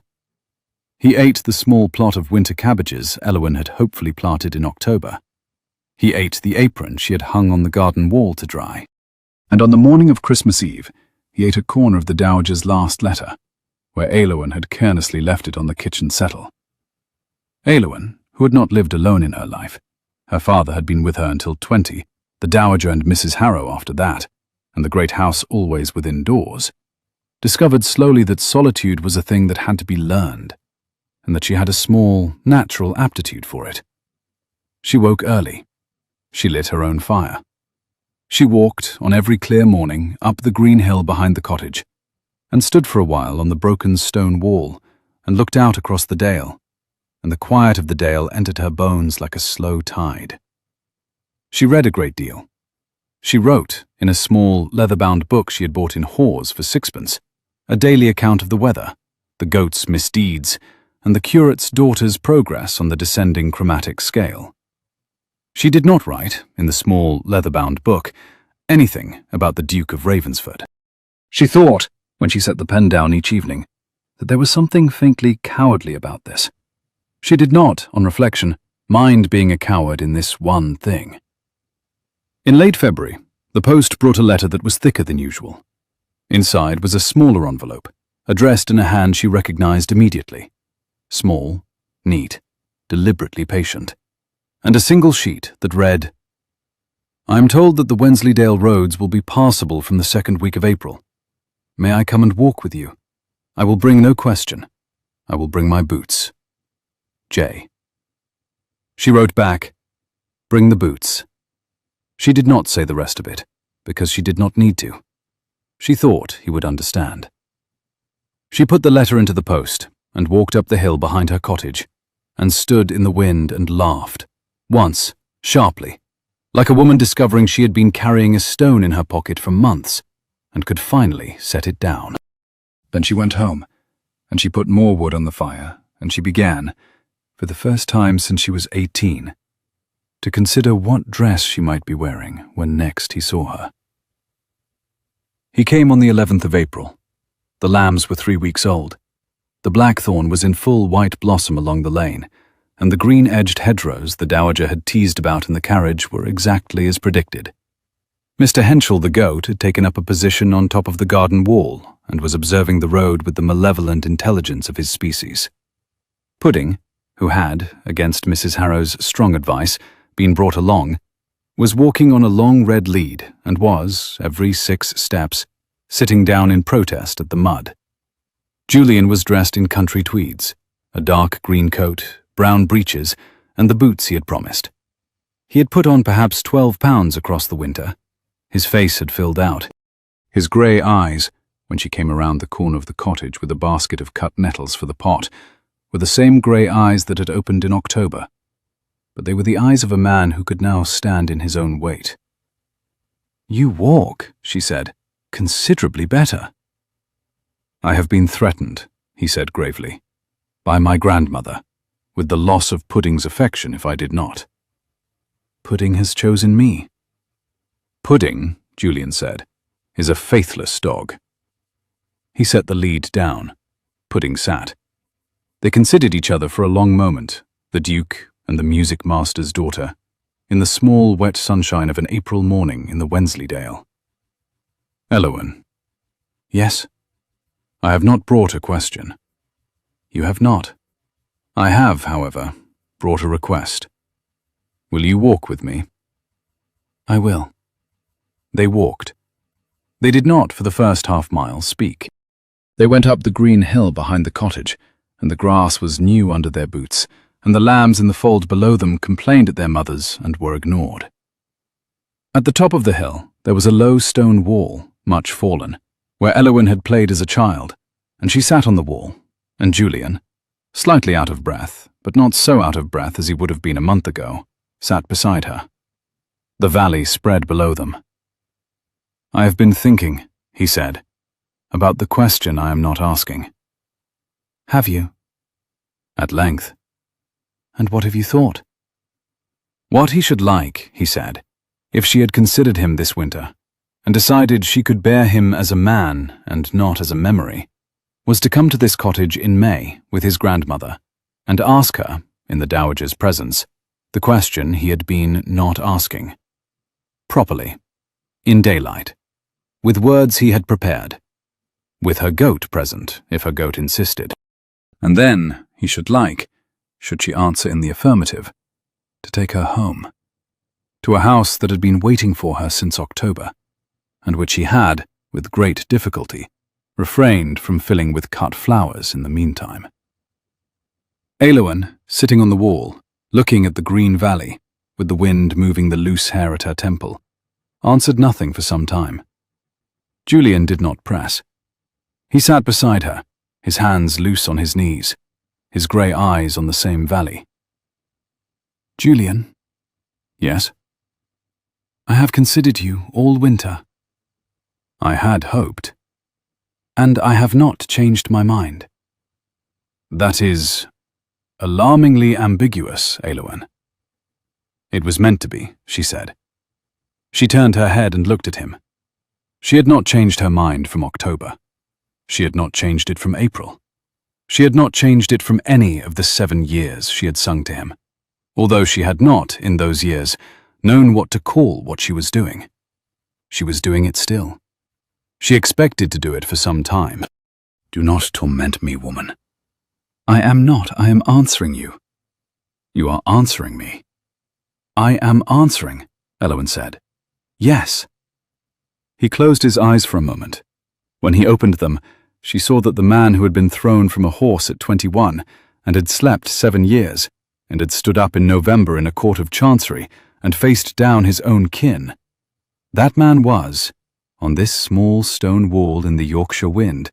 He ate the small plot of winter cabbages Eloin had hopefully planted in October. He ate the apron she had hung on the garden wall to dry. And on the morning of Christmas Eve, he ate a corner of the Dowager's last letter, where Eloin had carelessly left it on the kitchen settle. Eloin, who had not lived alone in her life, her father had been with her until 20, the Dowager and Mrs. Harrow after that, and the great house always within doors, discovered slowly that solitude was a thing that had to be learned, and that she had a small, natural aptitude for it. She woke early. She lit her own fire. She walked, on every clear morning, up the green hill behind the cottage, and stood for a while on the broken stone wall, and looked out across the dale, and the quiet of the dale entered her bones like a slow tide. She read a great deal. She wrote, in a small, leather-bound book she had bought in Hawes for sixpence, a daily account of the weather, the goat's misdeeds, and the curate's daughter's progress on the descending chromatic scale. She did not write, in the small, leather-bound book, anything about the Duke of Ravensford. She thought, when she set the pen down each evening, that there was something faintly cowardly about this. She did not, on reflection, mind being a coward in this one thing. In late February, the post brought a letter that was thicker than usual. Inside was a smaller envelope, addressed in a hand she recognized immediately. Small, neat, deliberately patient, and a single sheet that read, "I am told that the Wensleydale roads will be passable from the 2nd week of April. May I come and walk with you? I will bring no question. I will bring my boots. J." She wrote back, "Bring the boots." She did not say the rest of it, because she did not need to. She thought he would understand. She put the letter into the post and walked up the hill behind her cottage, and stood in the wind and laughed, once, sharply, like a woman discovering she had been carrying a stone in her pocket for months and could finally set it down. Then she went home, and she put more wood on the fire, and she began, for the first time since she was 18, to consider what dress she might be wearing when next he saw her. He came on the 11th of April. The lambs were 3 weeks old. The blackthorn was in full white blossom along the lane, and the green-edged hedgerows the dowager had teased about in the carriage were exactly as predicted. Mr. Henschel the goat had taken up a position on top of the garden wall and was observing the road with the malevolent intelligence of his species. Pudding, who had, against Mrs. Harrow's strong advice, been brought along, was walking on a long red lead and was, every 6 steps, sitting down in protest at the mud. Julian was dressed in country tweeds, a dark green coat, brown breeches, and the boots he had promised. He had put on perhaps 12 pounds across the winter. His face had filled out. His grey eyes, when she came around the corner of the cottage with a basket of cut nettles for the pot, were the same grey eyes that had opened in October, but they were the eyes of a man who could now stand in his own weight. "You walk," she said, "considerably better." "I have been threatened," he said gravely, "by my grandmother, with the loss of Pudding's affection if I did not." "Pudding has chosen me." "Pudding," Julian said, "is a faithless dog." He set the lead down. Pudding sat. They considered each other for a long moment, the Duke and the music master's daughter, in the small wet sunshine of an April morning in the Wensleydale. "Eloin." "Yes." "I have not brought a question." "You have not." "I have, however, brought a request. Will you walk with me?" "I will." They walked. They did not, for the first half-mile, speak. They went up the green hill behind the cottage, and the grass was new under their boots, and the lambs in the fold below them complained at their mothers and were ignored. At the top of the hill there was a low stone wall, much fallen, where Eloin had played as a child, and she sat on the wall, and Julian, slightly out of breath, but not so out of breath as he would have been a month ago, sat beside her. The valley spread below them. "I have been thinking," he said, "about the question I am not asking." "Have you?" "At length." "And what have you thought?" What he should like, he said, if she had considered him this winter, and decided she could bear him as a man and not as a memory, was to come to this cottage in May with his grandmother, and ask her, in the dowager's presence, the question he had been not asking. Properly, in daylight, with words he had prepared, with her goat present if her goat insisted. And then he should like, should she answer in the affirmative, to take her home, to a house that had been waiting for her since October, and which he had, with great difficulty, refrained from filling with cut flowers in the meantime. Eloin, sitting on the wall, looking at the green valley, with the wind moving the loose hair at her temple, answered nothing for some time. Julian did not press. He sat beside her, his hands loose on his knees, his grey eyes on the same valley. "Julian." "Yes?" "I have considered you all winter." "I had hoped." "And I have not changed my mind." "That is alarmingly ambiguous, Eloin." "It was meant to be," she said. She turned her head and looked at him. She had not changed her mind from October. She had not changed it from April. She had not changed it from any of the 7 years she had sung to him, although she had not, in those years, known what to call what she was doing. She was doing it still. She expected to do it for some time. "Do not torment me, woman." "I am not. I am answering you." "You are answering me." "I am answering," Eloin said. "Yes." He closed his eyes for a moment. When he opened them, she saw that the man who had been thrown from a horse at 21 and had slept 7 years and had stood up in November in a Court of Chancery and faced down his own kin, that man was, on this small stone wall in the Yorkshire wind,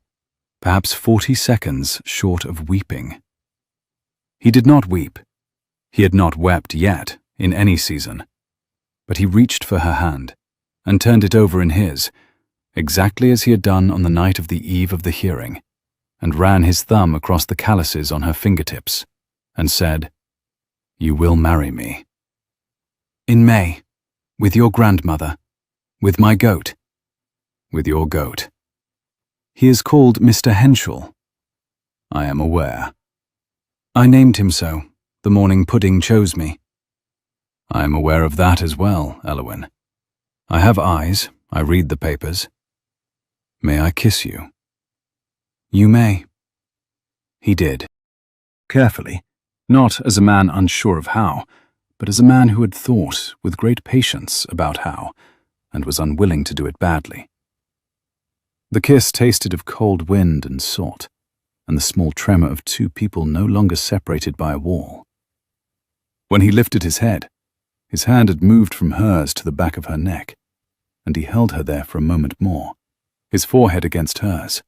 perhaps 40 seconds short of weeping. He did not weep. He had not wept yet in any season. But he reached for her hand and turned it over in his, exactly as he had done on the night of the eve of the hearing, and ran his thumb across the calluses on her fingertips, and said, "You will marry me." "In May, with your grandmother, with my goat." "With your goat." "He is called Mr. Henschel." "I am aware." "I named him so, the morning Pudding chose me." "I am aware of that as well, Eloin. I have eyes, I read the papers. May I kiss you?" "You may." He did. Carefully, not as a man unsure of how, but as a man who had thought with great patience about how, and was unwilling to do it badly. The kiss tasted of cold wind and salt, and the small tremor of 2 people no longer separated by a wall. When he lifted his head, his hand had moved from hers to the back of her neck, and he held her there for a moment more, his forehead against hers,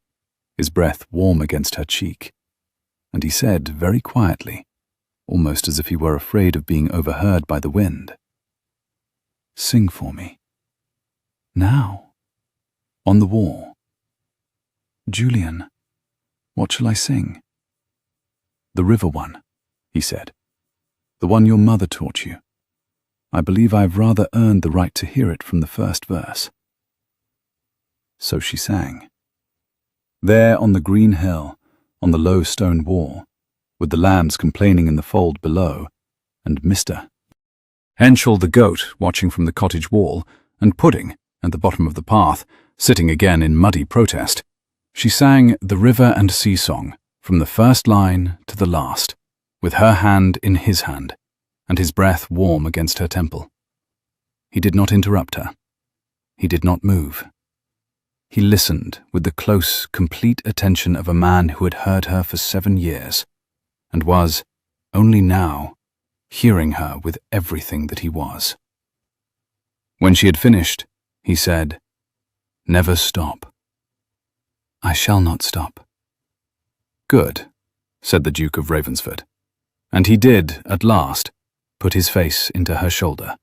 his breath warm against her cheek, and he said very quietly, almost as if he were afraid of being overheard by the wind, "Sing for me. Now. On the wall. Julian, what shall I sing?" "The river one," he said. "The one your mother taught you. I believe I have rather earned the right to hear it from the first verse." So she sang. There on the green hill, on the low stone wall, with the lambs complaining in the fold below, and Mr. Henschel the goat watching from the cottage wall, and Pudding, at the bottom of the path, sitting again in muddy protest, she sang the river and sea song, from the first line to the last, with her hand in his hand, and his breath warm against her temple. He did not interrupt her. He did not move. He listened with the close, complete attention of a man who had heard her for 7 years, and was, only now, hearing her with everything that he was. When she had finished, he said, "Never stop." "I shall not stop." "Good," said the Duke of Ravensford, and he did, at last, put his face into her shoulder.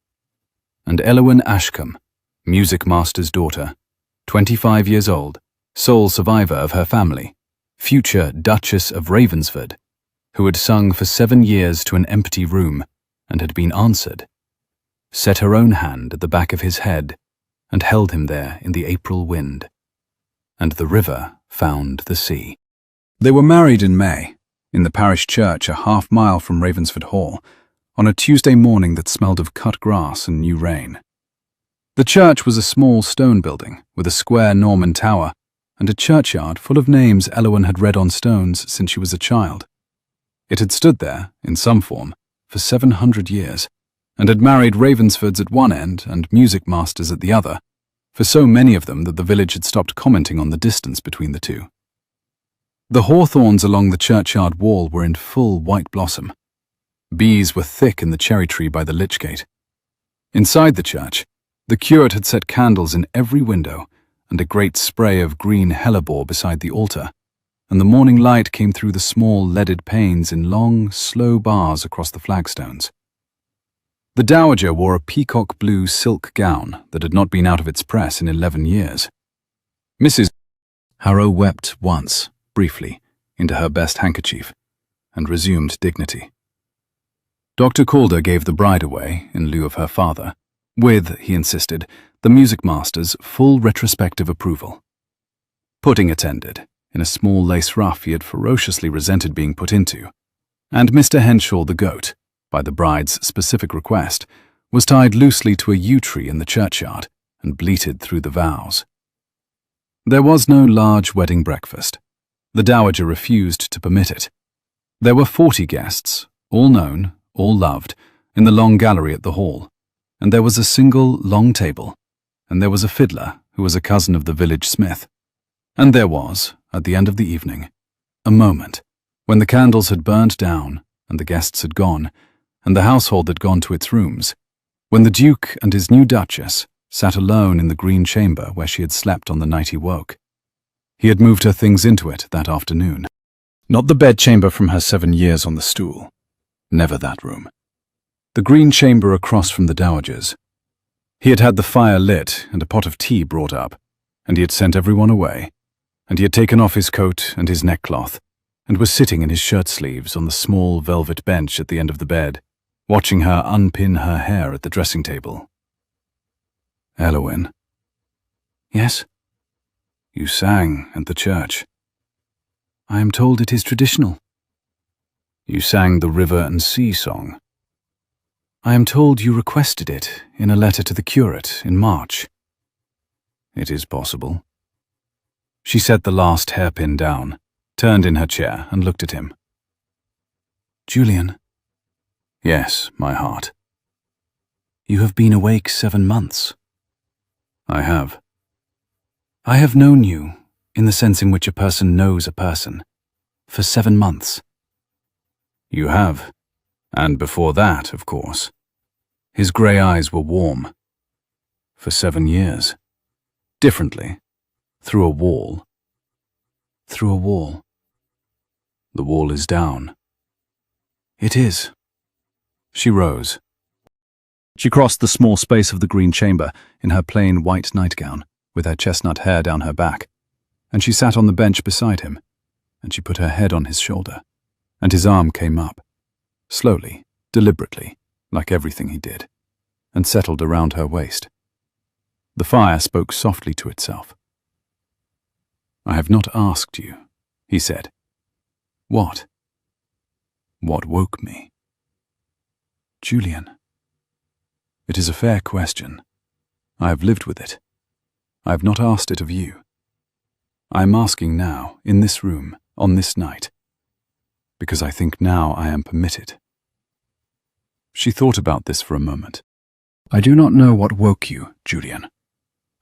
And Eloin Ashkam, music master's daughter, 25 years old, sole survivor of her family, future Duchess of Ravensford, who had sung for 7 years to an empty room and had been answered, set her own hand at the back of his head and held him there in the April wind. And the river found the sea. They were married in May, in the parish church a half-mile from Ravensford Hall, on a Tuesday morning that smelled of cut grass and new rain. The church was a small stone building with a square Norman tower and a churchyard full of names Eloin had read on stones since she was a child. It had stood there, in some form, for 700 years, and had married Ravensfords at one end and music masters at the other, for so many of them that the village had stopped commenting on the distance between the two. The hawthorns along the churchyard wall were in full white blossom. Bees were thick in the cherry tree by the lich gate. Inside the church, The curate had set candles in every window and a great spray of green hellebore beside the altar, and the morning light came through the small leaded panes in long, slow bars across the flagstones. The dowager wore a peacock blue silk gown that had not been out of its press in 11 years. Mrs. Harrow wept once, briefly, into her best handkerchief, and resumed dignity. Dr. Calder gave the bride away in lieu of her father, with, he insisted, the music master's full retrospective approval. Pudding attended, in a small lace ruff he had ferociously resented being put into, and Mr. Henshaw the goat, by the bride's specific request, was tied loosely to a yew tree in the churchyard and bleated through the vows. There was no large wedding breakfast. The dowager refused to permit it. There were 40 guests, all known, all loved, in the long gallery at the hall, and there was a single long table, and there was a fiddler who was a cousin of the village smith. And there was, at the end of the evening, a moment when the candles had burned down and the guests had gone, and the household had gone to its rooms, when the Duke and his new Duchess sat alone in the green chamber where she had slept on the night he woke. He had moved her things into it that afternoon. Not the bedchamber from her 7 years on the stool. Never that room. The green chamber across from the dowager's. He had had the fire lit and a pot of tea brought up, and he had sent everyone away, and he had taken off his coat and his neckcloth, and was sitting in his shirt-sleeves on the small velvet bench at the end of the bed, watching her unpin her hair at the dressing-table. Eloin. Yes? You sang at the church. I am told it is traditional. You sang the River and Sea song. I am told you requested it in a letter to the curate in March. It is possible. She set the last hairpin down, turned in her chair and looked at him. Julian. Yes, my heart. You have been awake 7 months. I have. I have known you, in the sense in which a person knows a person, for 7 months. You have, and before that, of course. His grey eyes were warm. For 7 years. Differently. Through a wall. Through a wall. The wall is down. It is. She rose. She crossed the small space of the green chamber in her plain white nightgown, with her chestnut hair down her back, and she sat on the bench beside him, and she put her head on his shoulder, and his arm came up, slowly, deliberately, like everything he did, and settled around her waist. The fire spoke softly to itself. I have not asked you, he said. What? What woke me? Julian. It is a fair question. I have lived with it. I have not asked it of you. I am asking now, in this room, on this night, because I think now I am permitted. She thought about this for a moment. I do not know what woke you, Julian.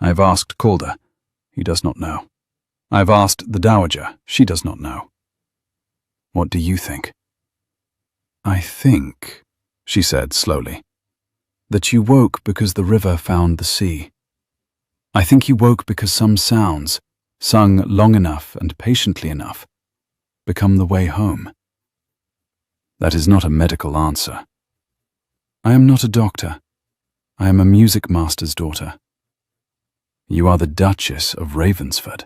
I have asked Calder. He does not know. I have asked the dowager. She does not know. What do you think? I think, she said slowly, that you woke because the river found the sea. I think you woke because some sounds, sung long enough and patiently enough, become the way home. That is not a medical answer. I am not a doctor. I am a music master's daughter. You are the Duchess of Ravensford.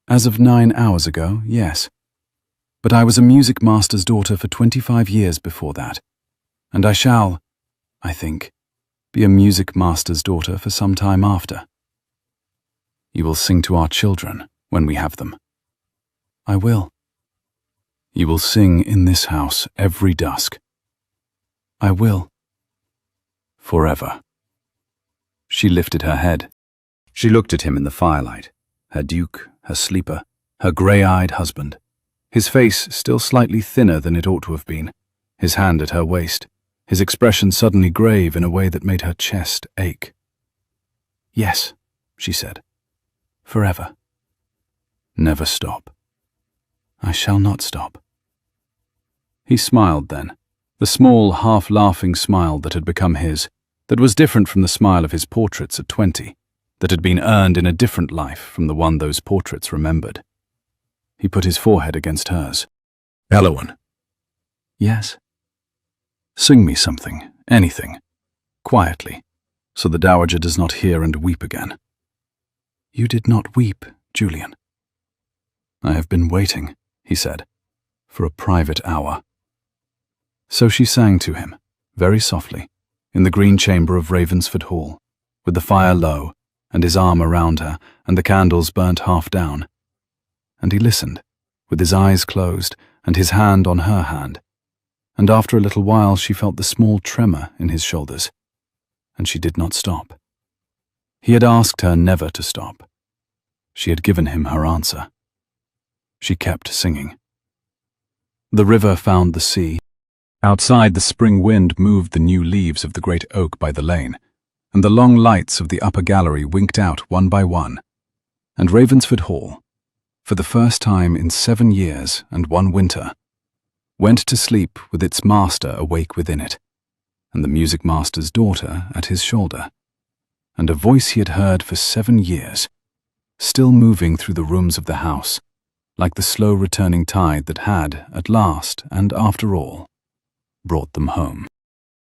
As of 9 hours ago, yes. But I was a music master's daughter for 25 years before that, and I shall, I think, be a music master's daughter for some time after. You will sing to our children when we have them. I will. You will sing in this house every dusk. I will. Forever. She lifted her head. She looked at him in the firelight, her duke, her sleeper, her grey-eyed husband, his face still slightly thinner than it ought to have been, his hand at her waist, his expression suddenly grave in a way that made her chest ache. Yes, she said. Forever. Never stop. I shall not stop. He smiled then, the small, half-laughing smile that had become his, that was different from the smile of his portraits at 20, that had been earned in a different life from the one those portraits remembered. He put his forehead against hers. Eloin. Yes. Sing me something, anything, quietly, so the dowager does not hear and weep again. You did not weep, Julian. I have been waiting, he said, for a private hour. So she sang to him, very softly, in the green chamber of Ravensford Hall, with the fire low, and his arm around her, and the candles burnt half down. And he listened, with his eyes closed, and his hand on her hand. And after a little while she felt the small tremor in his shoulders, and she did not stop. He had asked her never to stop. She had given him her answer. She kept singing. The river found the sea. Outside, the spring wind moved the new leaves of the great oak by the lane, and the long lights of the upper gallery winked out one by one. And Ravensford Hall, for the first time in 7 years and 1 winter, went to sleep with its master awake within it, and the music master's daughter at his shoulder, and a voice he had heard for 7 years, still moving through the rooms of the house, like the slow returning tide that had, at last and after all, brought them home.